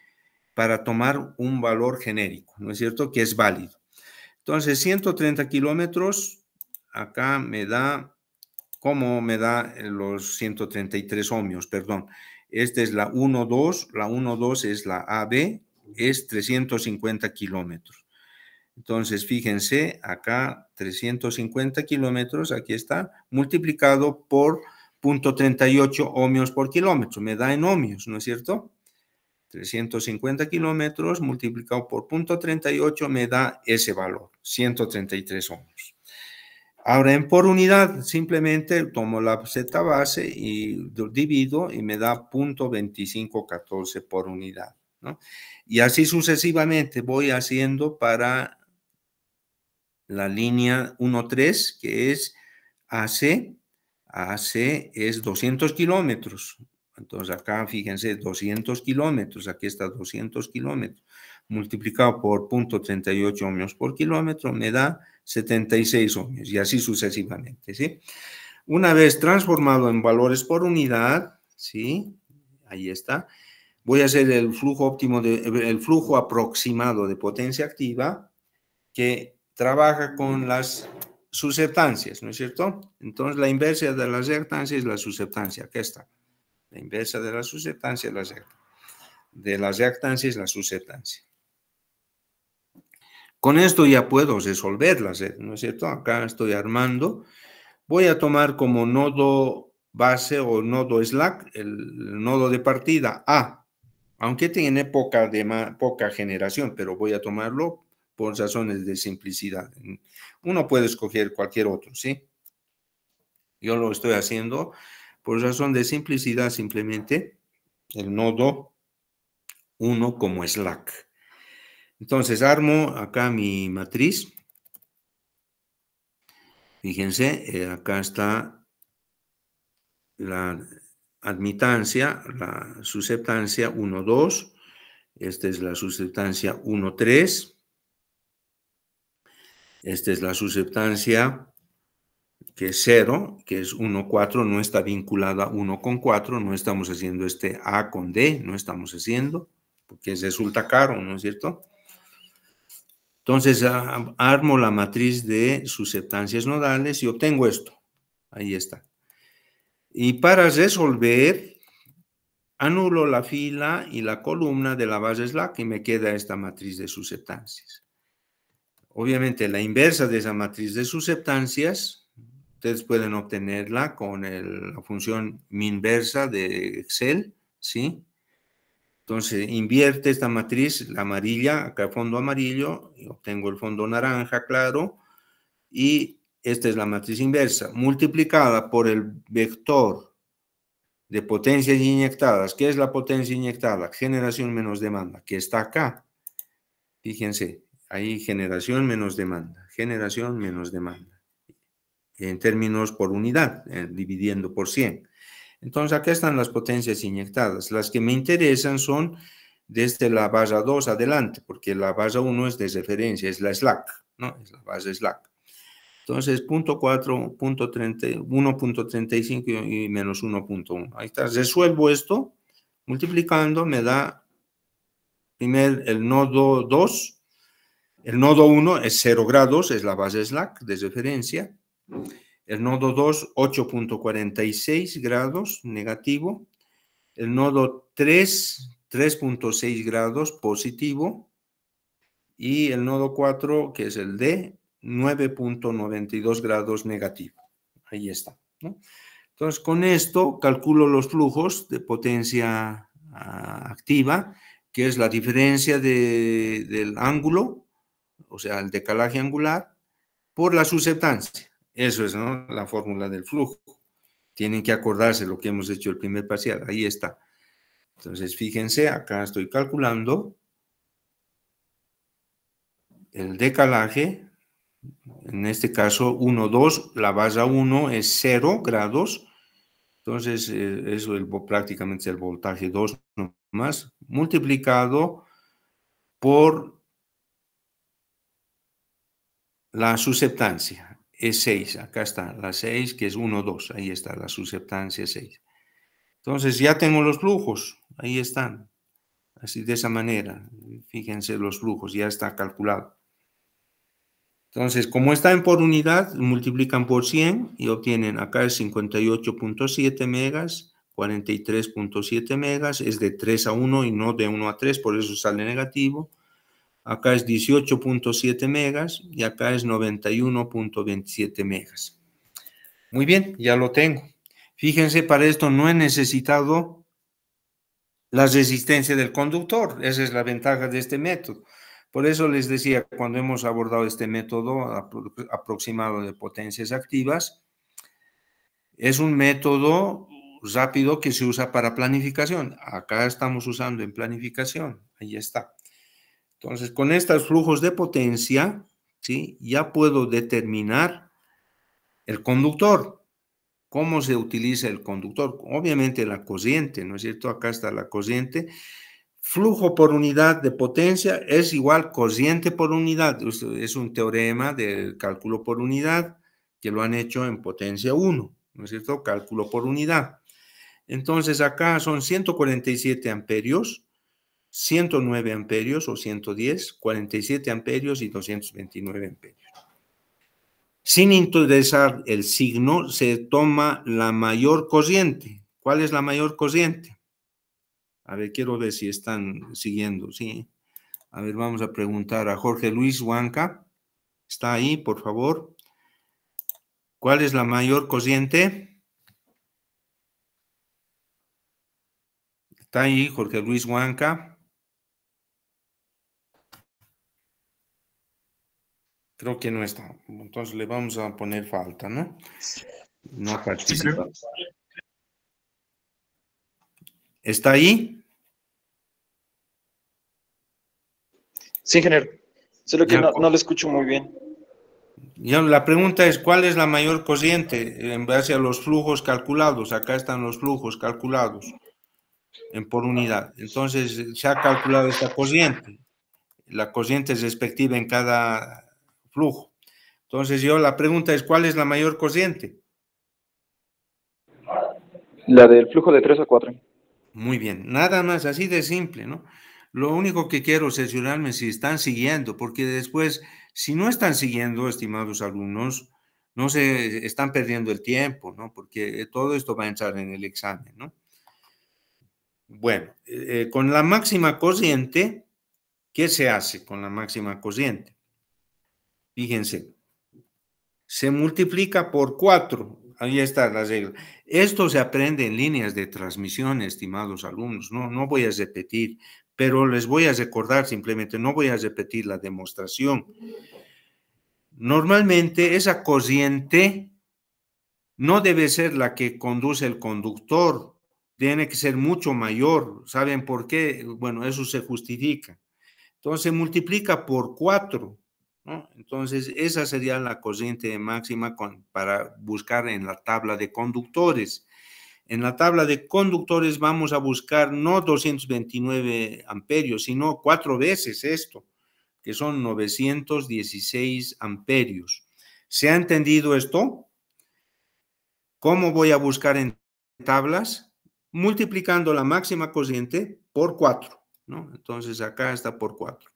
Para tomar un valor genérico, ¿no es cierto? Que es válido. Entonces, 130 kilómetros, acá me da, ¿cómo me da los 133 ohmios? Perdón. Esta es la 1,2, la 1,2 es la AB, es 350 kilómetros. Entonces, fíjense, acá 350 kilómetros, aquí está, multiplicado por 0,38 ohmios por kilómetro, me da en ohmios, ¿no es cierto? 350 kilómetros multiplicado por 0,38 me da ese valor, 133 ohmios. Ahora, por unidad, simplemente tomo la Z base y divido y me da 0,2514 por unidad, ¿no? Y así sucesivamente voy haciendo para la línea 1,3, que es AC. AC es 200 kilómetros. Entonces, acá, fíjense, 200 kilómetros. Aquí está 200 kilómetros. Multiplicado por 0,38 ohmios por kilómetro, me da 76 ohmios, y así sucesivamente, ¿sí? Una vez transformado en valores por unidad, ¿sí? Ahí está. Voy a hacer el flujo óptimo, el flujo aproximado de potencia activa, que trabaja con las susceptancias, ¿no es cierto? Entonces, la inversa de la reactancia es la susceptancia. Aquí está. La inversa de la susceptancia es la reactancia. De la reactancia es la susceptancia. Con esto ya puedo resolverlas, ¿no es cierto? Acá estoy armando. Voy a tomar como nodo base o nodo slack, el nodo de partida A, aunque tiene poca generación, pero voy a tomarlo por razones de simplicidad. Uno puede escoger cualquier otro, ¿sí? Yo lo estoy haciendo por razón de simplicidad, simplemente el nodo 1 como slack. Entonces, armo acá mi matriz. Fíjense, acá está la admitancia, la susceptancia 1,2. Esta es la susceptancia 1,3. Esta es la susceptancia que es 0, que es 1,4, no está vinculada 1 con 4, no estamos haciendo este A con D, no estamos haciendo, porque resulta caro, ¿no es cierto? Entonces, armo la matriz de susceptancias nodales y obtengo esto. Ahí está. Y para resolver, anulo la fila y la columna de la base slack y me queda esta matriz de susceptancias. Obviamente, la inversa de esa matriz de susceptancias, ustedes pueden obtenerla con la función minversa de Excel, ¿sí? Entonces, invierte esta matriz, la amarilla, acá fondo amarillo, y obtengo el fondo naranja claro, y esta es la matriz inversa, multiplicada por el vector de potencias inyectadas. ¿Qué es la potencia inyectada? Generación menos demanda, que está acá. Fíjense, ahí generación menos demanda, generación menos demanda, en términos por unidad, dividiendo por 100. Entonces, acá están las potencias inyectadas. Las que me interesan son desde la barra 2 adelante, porque la barra 1 es de referencia, es la slack, ¿no? Es la base slack. Entonces, 0.4, 1.35 y menos 1.1. Ahí está. Resuelvo esto. Multiplicando me da primero el nodo 2. El nodo 1 es 0 grados, es la base slack de referencia. El nodo 2, 8.46 grados, negativo. El nodo 3, 3.6 grados, positivo. Y el nodo 4, que es el D, 9.92 grados, negativo. Ahí está, ¿no? Entonces, con esto calculo los flujos de potencia activa, que es la diferencia del ángulo, o sea, el decalaje angular, por la susceptancia. Eso es, ¿no?, la fórmula del flujo. Tienen que acordarse lo que hemos hecho el primer parcial. Ahí está. Entonces, fíjense, acá estoy calculando el decalaje. En este caso, 1, 2, la base 1 es 0 grados. Entonces, eso prácticamente es el voltaje 2 nomás, multiplicado por la susceptancia, es 6. Acá está la 6, que es 1, 2. Ahí está la susceptancia 6. Entonces, ya tengo los flujos. Ahí están. Así, de esa manera. Fíjense los flujos, ya está calculado. Entonces, como están por unidad, multiplican por 100 y obtienen, acá es 58.7 megas, 43.7 megas, es de 3 a 1 y no de 1 a 3, por eso sale negativo. Acá es 18.7 megas y acá es 91.27 megas. Muy bien, ya lo tengo. Fíjense, para esto no he necesitado la resistencia del conductor. Esa es la ventaja de este método. Por eso les decía, cuando hemos abordado este método aproximado de potencias activas, es un método rápido que se usa para planificación. Acá estamos usando en planificación. Ahí está. Entonces, con estos flujos de potencia, ¿sí?, ya puedo determinar el conductor. ¿Cómo se utiliza el conductor? Obviamente la corriente, ¿no es cierto? Acá está la corriente. Flujo por unidad de potencia es igual corriente por unidad. Es un teorema del cálculo por unidad que lo han hecho en potencia 1, ¿no es cierto? Cálculo por unidad. Entonces acá son 147 amperios, 109 amperios o 110, 47 amperios y 229 amperios. Sin interesar el signo, se toma la mayor corriente. ¿Cuál es la mayor corriente? A ver, quiero ver si están siguiendo, ¿sí? A ver, vamos a preguntar a Jorge Luis Huanca. ¿Está ahí, por favor? ¿Cuál es la mayor corriente? ¿Está ahí Jorge Luis Huanca? Creo que no está. Entonces le vamos a poner falta, ¿no? No participa. ¿Está ahí? Sí, ingeniero. Solo que Ya, no le escucho muy bien. Ya, la pregunta es, ¿cuál es la mayor corriente en base a los flujos calculados? Acá están los flujos calculados por unidad. Entonces, se ha calculado esta corriente. La corriente es respectiva en cada flujo. Entonces, la pregunta es, ¿cuál es la mayor corriente? La del flujo de 3 a 4. Muy bien, nada más, así de simple, ¿no? Lo único que quiero cerciorarme es si están siguiendo, porque después, si no están siguiendo, estimados alumnos, no se están perdiendo el tiempo, ¿no? Porque todo esto va a entrar en el examen, ¿no? Bueno, con la máxima corriente, ¿qué se hace con la máxima corriente? Fíjense, se multiplica por 4. Ahí está la regla. Esto se aprende en líneas de transmisión, estimados alumnos. No voy a repetir, pero les voy a recordar simplemente, no voy a repetir la demostración. Normalmente esa corriente no debe ser la que conduce el conductor, tiene que ser mucho mayor. ¿Saben por qué? Bueno, eso se justifica. Entonces se multiplica por 4. ¿no? Entonces, esa sería la corriente máxima para buscar en la tabla de conductores. En la tabla de conductores vamos a buscar no 229 amperios, sino 4 veces esto, que son 916 amperios. ¿Se ha entendido esto? ¿Cómo voy a buscar en tablas? Multiplicando la máxima cociente por 4, ¿no? Entonces acá está por 4.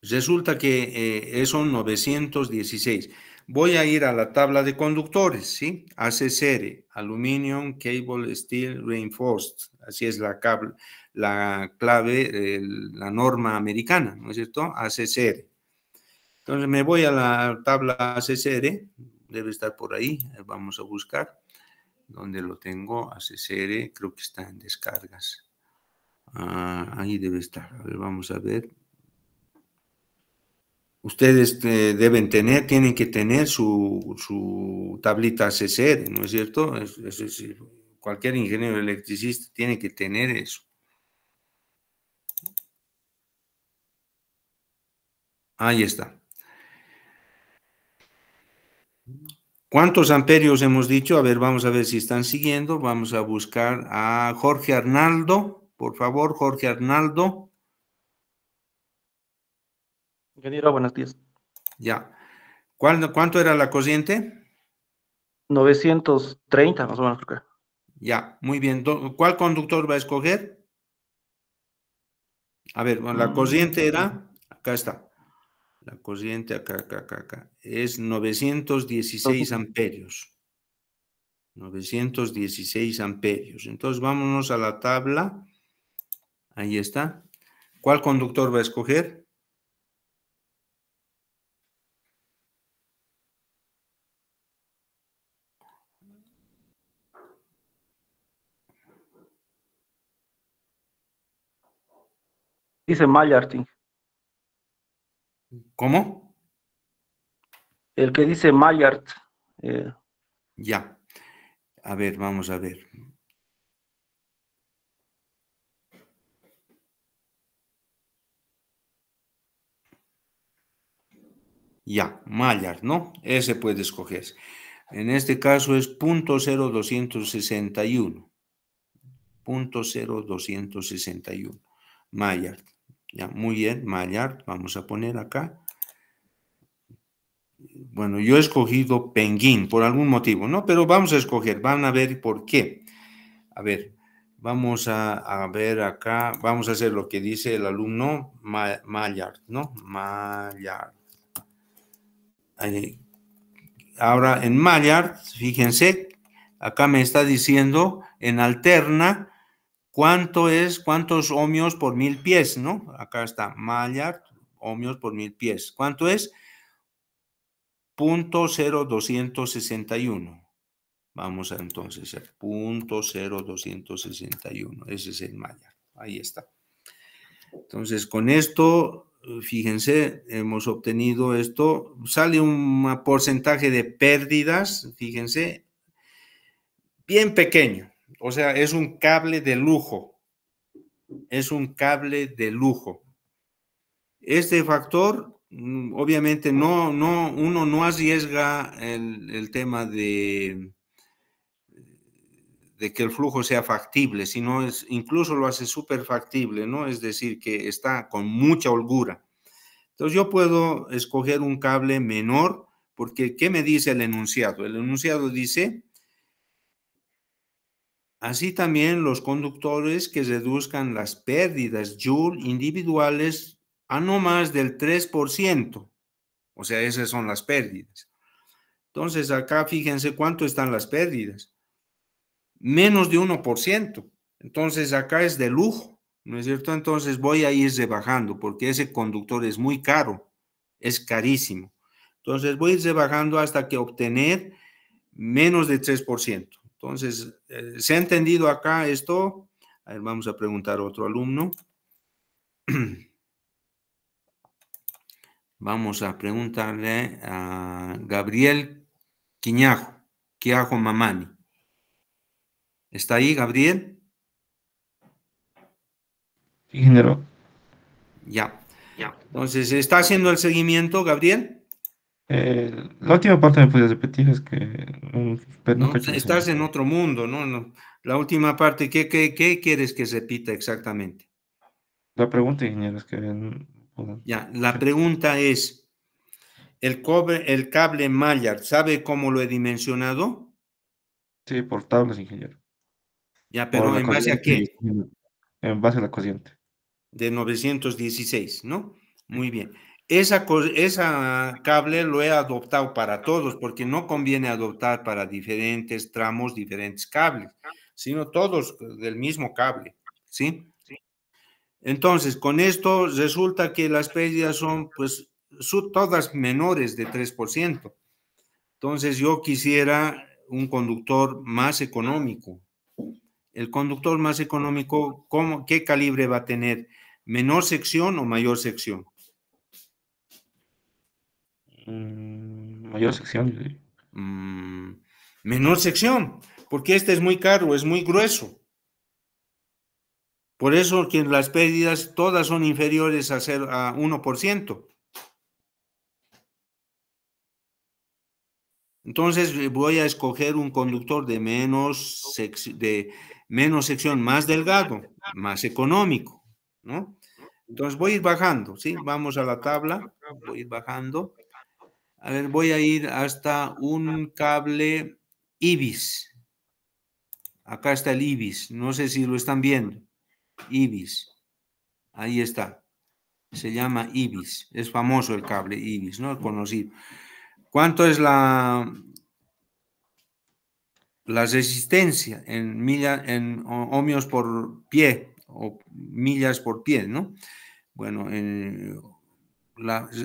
Resulta que son 916. Voy a ir a la tabla de conductores, ¿sí? ACCR, Aluminum Cable Steel Reinforced. Así es la clave, la norma americana, ¿no es cierto? ACCR. Entonces me voy a la tabla ACCR, debe estar por ahí, vamos a buscar. ¿Dónde lo tengo? ACCR, creo que está en descargas. Ahí debe estar. A ver, vamos a ver. Ustedes tienen que tener su tablita ACCR, ¿no es cierto? Cualquier ingeniero electricista tiene que tener eso. Ahí está. ¿Cuántos amperios hemos dicho? A ver, vamos a ver si están siguiendo. Vamos a buscar a Jorge Arnaldo. Por favor, Jorge Arnaldo. Ingeniero, buenos días. Ya. ¿Cuánto era la cociente? 930, más o menos, creo que. Ya, muy bien. ¿Cuál conductor va a escoger? A ver, bueno, la cociente era, acá está. La cociente acá. Es 916 amperios. 916 amperios. Entonces, vámonos a la tabla. Ahí está. ¿Cuál conductor va a escoger? Dice Maillard. ¿Cómo? El que dice Maillard. Ya. A ver, vamos a ver. Ya, Maillard, ¿no? Ese puede escoger. En este caso es 0.0261. 0.0261. Maillard. Ya, muy bien, Maillard. Vamos a poner acá. Bueno, yo he escogido Penguin por algún motivo, ¿no? Pero vamos a escoger, van a ver por qué. A ver, vamos a ver acá, vamos a hacer lo que dice el alumno Maillard, ¿no? Maillard. Ahora, en Maillard, fíjense, acá me está diciendo en alterna cuántos ohmios por 1000 pies, ¿no? Acá está Maillard, ohmios por 1000 pies. ¿Cuánto es? 0.0261. Vamos a entonces a 0.0261. Ese es el Maillard. Ahí está. Entonces, con esto, fíjense, hemos obtenido esto. Sale un porcentaje de pérdidas, fíjense, bien pequeño. O sea, es un cable de lujo. Es un cable de lujo. Este factor, obviamente, uno no arriesga el tema de que el flujo sea factible, sino incluso lo hace súper factible, ¿no? Es decir, que está con mucha holgura. Entonces, yo puedo escoger un cable menor, porque ¿qué me dice el enunciado? El enunciado dice, así también los conductores que reduzcan las pérdidas Joule individuales a no más del 3%. O sea, esas son las pérdidas. Entonces, acá fíjense cuánto están las pérdidas. Menos de 1%. Entonces, acá es de lujo, ¿no es cierto? Entonces, voy a ir rebajando porque ese conductor es muy caro, es carísimo. Entonces, voy a ir rebajando hasta que obtener menos de 3%. Entonces, ¿se ha entendido acá esto? A ver, vamos a preguntar a otro alumno. Vamos a preguntarle a Gabriel Quiajo Mamani. ¿Está ahí, Gabriel? Ingeniero. Ya. Entonces, ¿está haciendo el seguimiento, Gabriel? La última parte me puedes repetir, es que no No, cacho la estás señal. en otro mundo, ¿no? La última parte, ¿qué quieres que repita exactamente? La pregunta, ingeniero, es que... Ya, la pregunta es, el cable Maillard, ¿sabe cómo lo he dimensionado? Sí, por tablas, ingeniero. Ya, Por pero la ¿en base a cociente. qué? En base a la cociente. De 916, ¿no? Muy bien. Esa cable lo he adoptado para todos, porque no conviene adoptar para diferentes tramos, diferentes cables, sino todos del mismo cable, ¿sí? Entonces, con esto resulta que las pérdidas son, pues, todas menores de 3%. Entonces, yo quisiera un conductor más económico. El conductor más económico, ¿qué calibre va a tener? ¿Menor sección o mayor sección? Mayor sección, yo diría. Menor sección, porque este es muy caro, es muy grueso. Por eso que las pérdidas todas son inferiores a 1%. Entonces voy a escoger un conductor de menos sección, más delgado, más económico, ¿no? Entonces voy a ir bajando, ¿sí? Vamos a la tabla, voy a ir bajando. A ver, voy a ir hasta un cable IBIS. Acá está el IBIS, no sé si lo están viendo. IBIS, ahí está. Se llama IBIS, es famoso el cable IBIS, ¿no? Conocido. ¿Cuánto es la resistencia en ohmios por pie o millas por pie, ¿no? Bueno,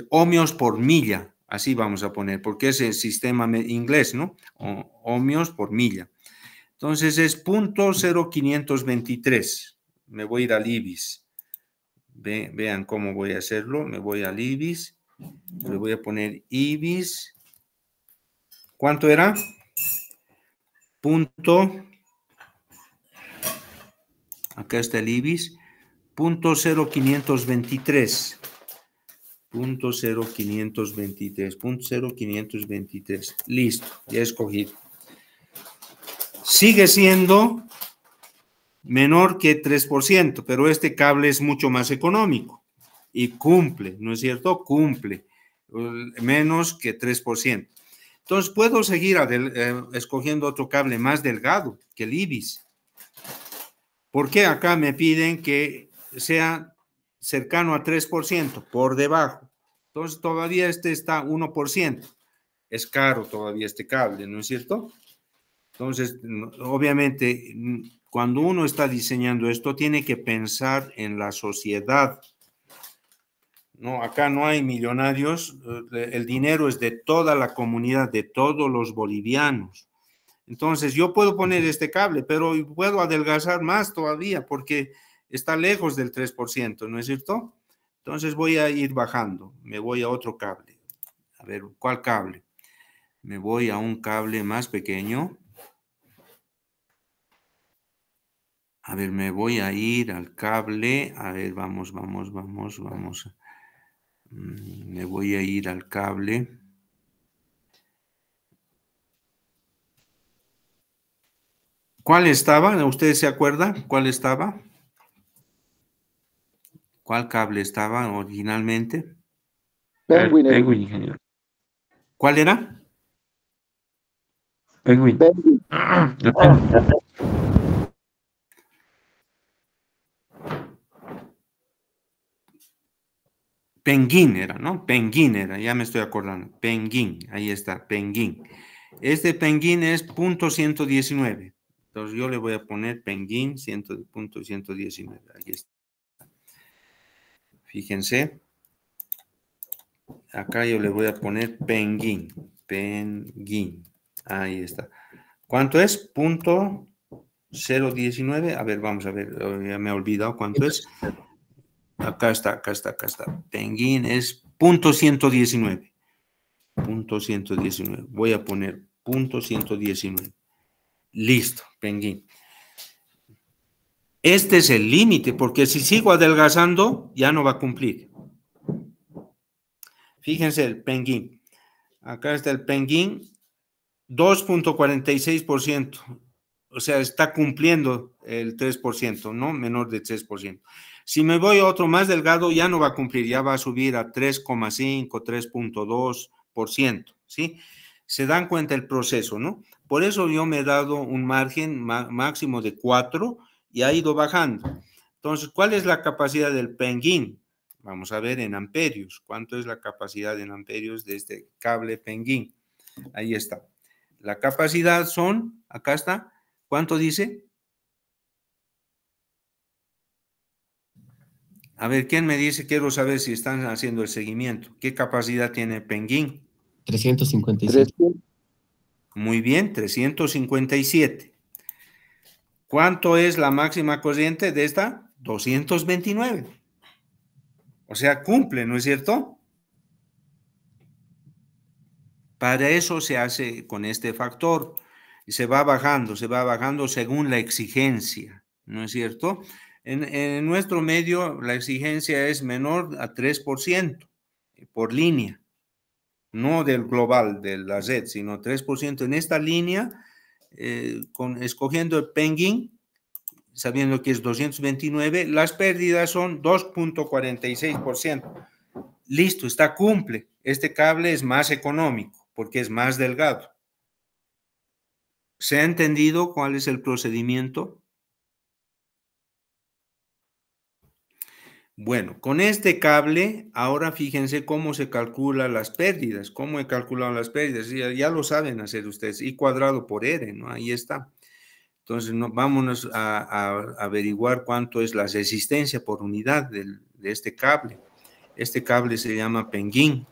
ohmios por milla, así vamos a poner, porque es el sistema inglés, ¿no? Ohmios por milla. Entonces es 0.0523. Me voy a ir al IBIS. Vean cómo voy a hacerlo. Me voy al IBIS. Le voy a poner IBIS. ¿Cuánto era? Acá está el IBIS. 0.0523. 0.0523. Listo, ya he escogido. Sigue siendo menor que 3%, pero este cable es mucho más económico y cumple, ¿no es cierto? Cumple menos que 3%. Entonces, puedo seguir escogiendo otro cable más delgado que el IBIS. ¿Por qué acá me piden que sea cercano a 3%, por debajo? Entonces, todavía este está 1%. Es caro todavía este cable, ¿no es cierto? Entonces, obviamente, cuando uno está diseñando esto, tiene que pensar en la sociedad. No, acá no hay millonarios, el dinero es de toda la comunidad, de todos los bolivianos. Entonces, yo puedo poner este cable, pero puedo adelgazar más todavía porque está lejos del 3%, ¿no es cierto? Entonces, voy a ir bajando, me voy a otro cable. A ver, ¿cuál cable? Me voy a un cable más pequeño. A ver, me voy a ir al cable. A ver, vamos. Me voy a ir al cable. ¿Cuál estaba? ¿Ustedes se acuerdan? ¿Cuál estaba? ¿Cuál cable estaba originalmente? Penguin, ingeniero. ¿Cuál era? Penguin. El Penguin. Penguin era, ¿no? Penguin era, ya me estoy acordando. Penguin, ahí está, Penguin. Este Penguin es .119. Entonces yo le voy a poner Penguin .119. Ahí está. Fíjense. Acá yo le voy a poner Penguin. Penguin. Ahí está. ¿Cuánto es? .019. A ver, vamos a ver. Ya me he olvidado cuánto es. Acá está. Penguin es .119. .119. Voy a poner .119. Listo, Penguin. Este es el límite, porque si sigo adelgazando, ya no va a cumplir. Fíjense el Penguin. Acá está el Penguin, 2.46%. o sea, está cumpliendo el 3%, ¿no? Menor de 3%. Si me voy a otro más delgado, ya no va a cumplir, ya va a subir a 3,5, 3,2%, ¿sí? Se dan cuenta el proceso, ¿no? Por eso yo me he dado un margen máximo de 4 y ha ido bajando. Entonces, ¿cuál es la capacidad del Penguin? Vamos a ver en amperios. ¿Cuánto es la capacidad en amperios de este cable Penguin? Ahí está. La capacidad son, acá está, ¿cuánto dice? A ver, ¿quién me dice? Quiero saber si están haciendo el seguimiento. ¿Qué capacidad tiene Penguin? 357. Muy bien, 357. ¿Cuánto es la máxima corriente de esta? 229. O sea, cumple, ¿no es cierto? Para eso se hace con este factor. Y se va bajando según la exigencia, ¿no es cierto? En nuestro medio la exigencia es menor a 3% por línea, no del global de la red, sino 3% en esta línea, escogiendo el Penguin, sabiendo que es 229, las pérdidas son 2,46%. Listo, cumple. Este cable es más económico porque es más delgado. ¿Se ha entendido cuál es el procedimiento? Bueno, con este cable, ahora fíjense cómo se calculan las pérdidas. ¿Cómo he calculado las pérdidas? Ya lo saben hacer ustedes. I cuadrado por R, ¿no? Ahí está. Entonces, vámonos a averiguar cuánto es la resistencia por unidad de este cable. Este cable se llama Penguin.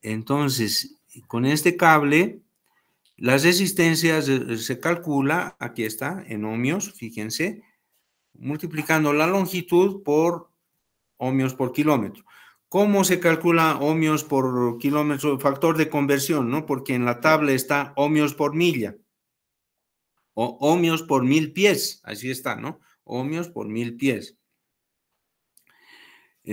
Entonces, con este cable, las resistencias se calcula, aquí está, en ohmios, fíjense, multiplicando la longitud por ohmios por kilómetro. ¿Cómo se calcula ohmios por kilómetro? Factor de conversión, ¿no? Porque en la tabla está ohmios por milla o ohmios por 1000 pies, así está, ¿no? Ohmios por 1000 pies.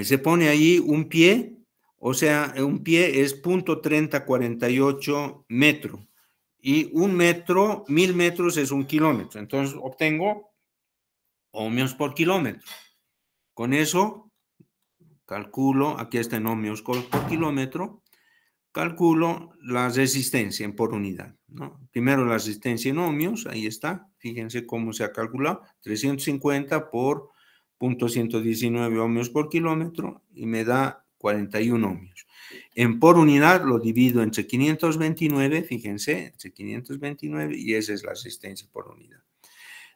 Se pone ahí un pie, o sea, un pie es 0.3048 metro y un metro, 1000 metros es un kilómetro. Entonces obtengo ohmios por kilómetro. Con eso calculo, aquí está en ohmios por kilómetro, calculo la resistencia por unidad, ¿no? Primero la resistencia en ohmios, ahí está, fíjense cómo se ha calculado, 350 por 0.119 ohmios por kilómetro y me da 41 ohmios. En por unidad lo divido entre 529, fíjense, entre 529 y esa es la resistencia por unidad.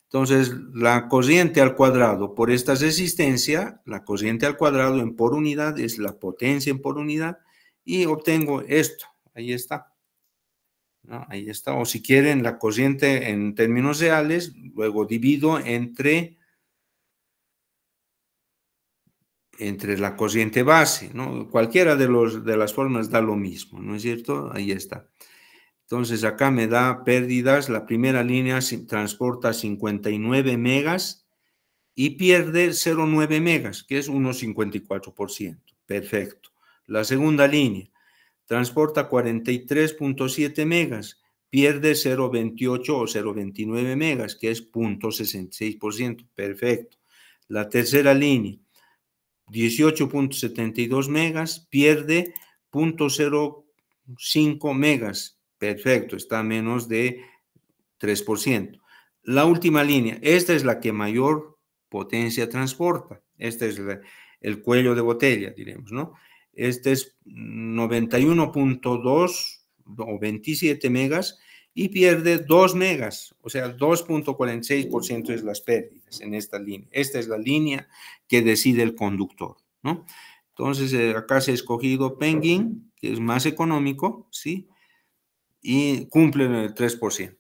Entonces, la corriente al cuadrado por esta resistencia, la corriente al cuadrado en por unidad es la potencia en por unidad y obtengo esto, ahí está, ¿no? Ahí está, o si quieren la corriente en términos reales, luego divido entre la corriente base, ¿no? Cualquiera de las formas da lo mismo, ¿no es cierto? Ahí está. Entonces, acá me da pérdidas. La primera línea transporta 59 megas y pierde 0,9 megas, que es 1,54%. Perfecto. La segunda línea transporta 43,7 megas, pierde 0,28 o 0,29 megas, que es 0,66%. Perfecto. La tercera línea, 18,72 megas, pierde 0,05 megas. Perfecto, está a menos de 3%. La última línea, esta es la que mayor potencia transporta. Este es el cuello de botella, diremos, ¿no? Este es 91,2 o 27 megas y pierde 2 megas, o sea, 2,46% es las pérdidas en esta línea. Esta es la línea que decide el conductor, ¿no? Entonces, acá se ha escogido Penguin, que es más económico, ¿sí? Y cumplen el 3%.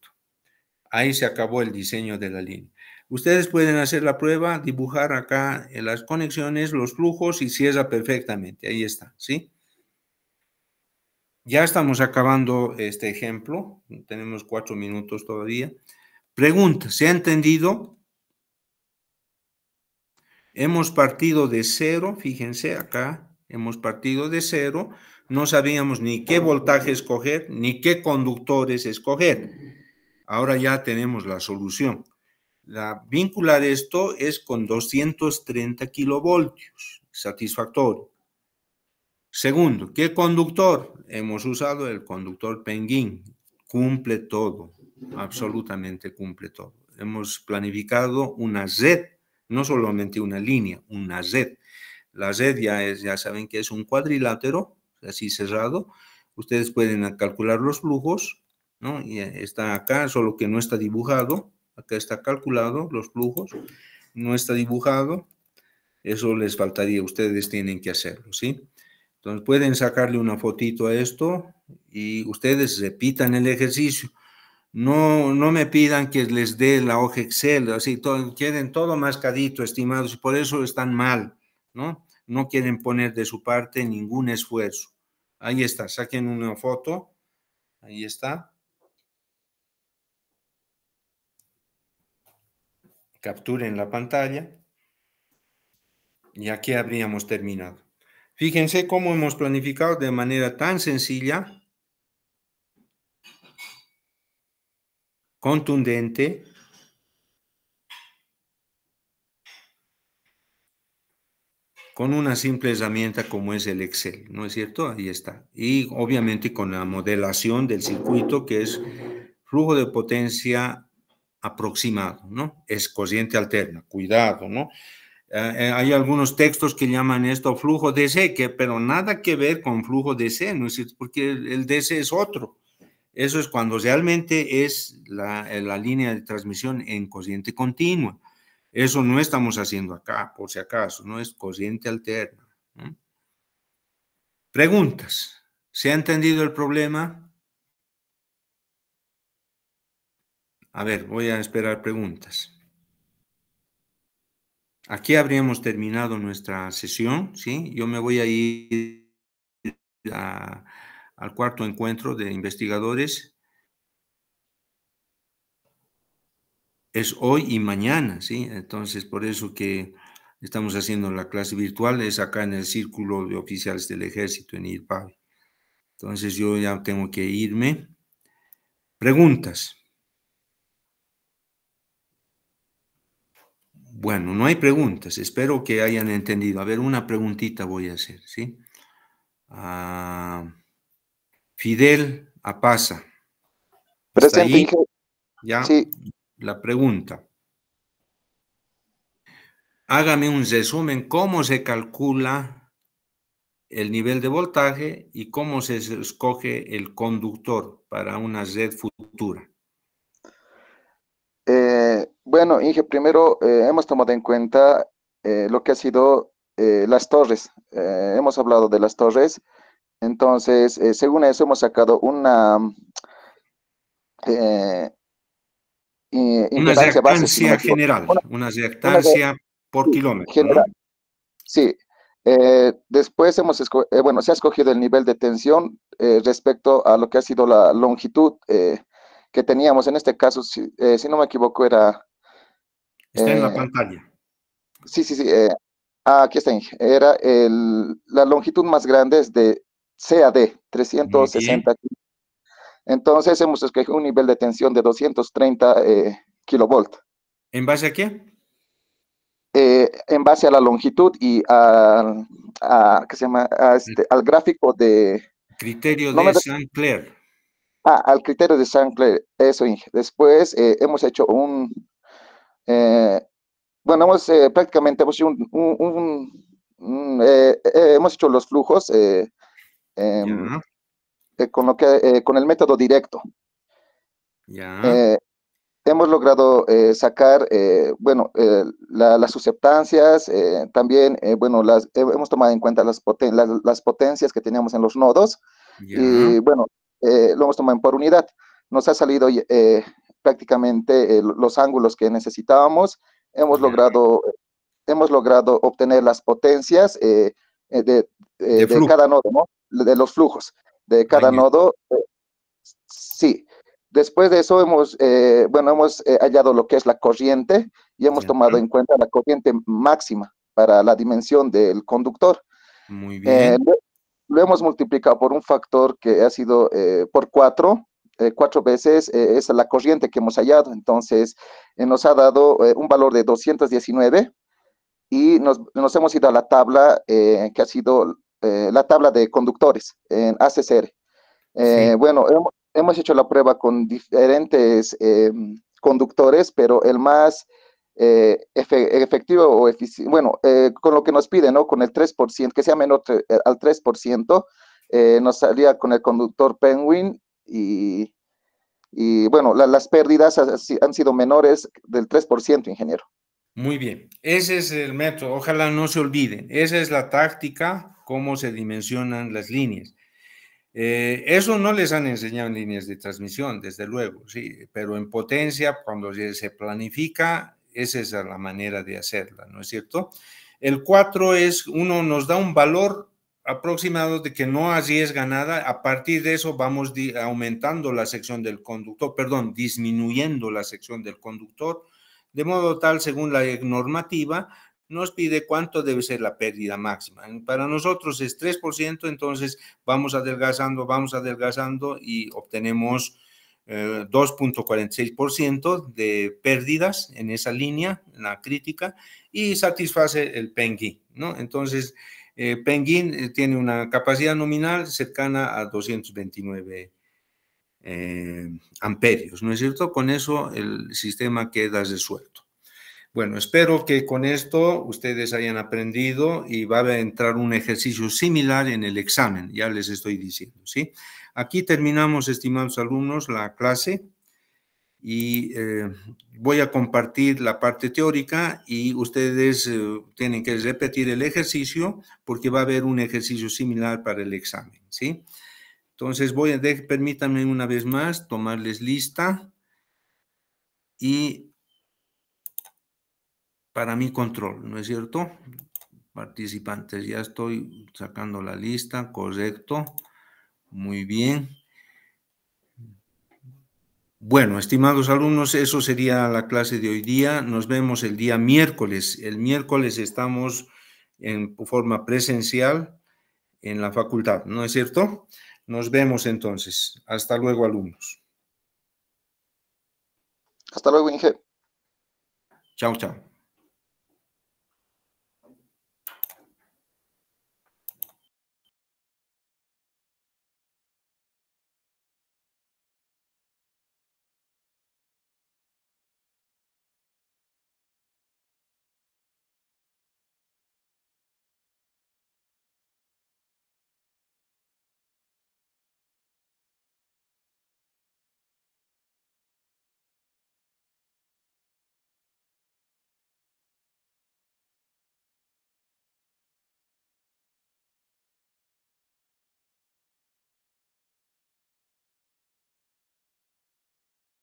Ahí se acabó el diseño de la línea. Ustedes pueden hacer la prueba, dibujar acá en las conexiones, los flujos y cierra perfectamente. Ahí está, ¿sí? Ya estamos acabando este ejemplo. Tenemos 4 minutos todavía. Pregunta, ¿se ha entendido? Hemos partido de cero, fíjense acá, hemos partido de cero. No sabíamos ni qué voltaje escoger, ni qué conductores escoger. Ahora ya tenemos la solución. Vincular esto es con 230 kilovoltios, satisfactorio. Segundo, ¿qué conductor? Hemos usado el conductor Penguin, cumple todo, absolutamente cumple todo. Hemos planificado una red, no solamente una línea, una red. La red ya saben que es un cuadrilátero, así cerrado. Ustedes pueden calcular los flujos, ¿no? Y está acá, solo que no está dibujado. Acá está calculado los flujos, no está dibujado. Eso les faltaría, ustedes tienen que hacerlo, ¿sí? Entonces pueden sacarle una fotito a esto y ustedes repitan el ejercicio. No me pidan que les dé la hoja Excel, así, quieren todo mascadito, estimados, y por eso están mal, ¿no? No quieren poner de su parte ningún esfuerzo. Ahí está, saquen una foto, ahí está. Capturen la pantalla y aquí habríamos terminado. Fíjense cómo hemos planificado de manera tan sencilla, contundente, con una simple herramienta como es el Excel, ¿no es cierto? Ahí está. Y obviamente con la modelación del circuito, que es flujo de potencia aproximado, ¿no? Es corriente alterna, cuidado, ¿no? Hay algunos textos que llaman esto flujo DC, pero nada que ver con flujo DC, ¿no es cierto? Porque el DC es otro. Eso es cuando realmente es la línea de transmisión en corriente continua. Eso no estamos haciendo acá, por si acaso, no es corriente alterna, ¿no? Preguntas. ¿Se ha entendido el problema? A ver, voy a esperar preguntas. Aquí habríamos terminado nuestra sesión, ¿sí? Yo me voy a ir al cuarto encuentro de investigadores. Es hoy y mañana, ¿sí? Entonces, por eso que estamos haciendo la clase virtual, es acá en el Círculo de Oficiales del Ejército, en IRPAVI. Entonces, yo ya tengo que irme. Preguntas. Bueno, no hay preguntas. Espero que hayan entendido. A ver, una preguntita voy a hacer, ¿sí? Fidel Apaza. ¿Está Presente, ahí? ingeniero. Ya, Sí, la pregunta. Hágame un resumen, ¿cómo se calcula el nivel de voltaje y cómo se escoge el conductor para una red futura? bueno, Inge, primero hemos tomado en cuenta lo que ha sido las torres. Hemos hablado de las torres. Entonces, según eso, hemos sacado una eh, Una impedancia base, si no me reactancia equivoco. general, una Una de reactancia por sí, kilómetro, ¿no? general. Sí. Después bueno, se ha escogido el nivel de tensión respecto a lo que ha sido la longitud que teníamos. En este caso, si no me equivoco, era... Está en la eh, pantalla. sí, sí, sí. Aquí está. Era la longitud más grande es de CAD, Muy bien. 360. Entonces hemos escogido un nivel de tensión de 230 kilovolt. ¿En base a qué? En base a la longitud y ¿qué se llama? Al gráfico de... Criterio No me, de Saint-Clair. al criterio de Saint-Clair, eso, Inge. Después hemos hecho bueno, prácticamente hemos hecho hemos hecho los flujos em, Ya, con el método directo. ya, Eh, hemos logrado sacar, bueno, las susceptancias, también, bueno, hemos tomado en cuenta las potencias que teníamos en los nodos ya, y, bueno, lo hemos tomado por unidad. Nos ha salido prácticamente los ángulos que necesitábamos. Hemos ya. logrado obtener las potencias De de flujo. cada nodo, ¿no? De los flujos de cada Ahí nodo. Sí. Después de eso bueno, hemos hallado lo que es la corriente y hemos ya. tomado en cuenta la corriente máxima para la dimensión del conductor. Muy Eh, bien. lo, lo hemos multiplicado por un factor que ha sido por 4 4 veces es la corriente que hemos hallado. Entonces, nos ha dado un valor de 219 y nos hemos ido a la tabla que ha sido la tabla de conductores en ACCR. Bueno, hemos hecho la prueba con diferentes conductores, pero el más efectivo o eficiente, bueno, con lo que nos pide, ¿no? Con el 3%, que sea menor al 3%, nos salía con el conductor Penguin y bueno, las pérdidas han sido menores del 3%, ingeniero. Muy bien, ese es el método, ojalá no se olviden, esa es la táctica, cómo se dimensionan las líneas. Eso no les han enseñado en líneas de transmisión, desde luego, sí, pero en potencia, cuando se planifica, esa es la manera de hacerla, ¿no es cierto? El 4 es, uno nos da un valor aproximado de que no arriesga nada, a partir de eso vamos aumentando la sección del conductor, perdón, disminuyendo la sección del conductor, de modo tal, según la normativa, nos pide cuánto debe ser la pérdida máxima. Para nosotros es 3%, entonces vamos adelgazando y obtenemos 2.46% de pérdidas en esa línea, en la crítica, y satisface el Penguin, ¿no? Entonces, Penguin tiene una capacidad nominal cercana a 229 amperios, ¿no es cierto? Con eso el sistema queda resuelto. Bueno, espero que con esto ustedes hayan aprendido y va a entrar un ejercicio similar en el examen, ya les estoy diciendo, ¿sí? Aquí terminamos, estimados alumnos, la clase y voy a compartir la parte teórica y ustedes tienen que repetir el ejercicio porque va a haber un ejercicio similar para el examen, ¿sí? Entonces, permítanme una vez más tomarles lista y para mi control, ¿no es cierto? Participantes, ya estoy sacando la lista, correcto, muy bien. Bueno, estimados alumnos, eso sería la clase de hoy día. Nos vemos el día miércoles. El miércoles estamos en forma presencial en la facultad, ¿no es cierto? Nos vemos entonces. Hasta luego, alumnos. Hasta luego, Inge. Chao, chao.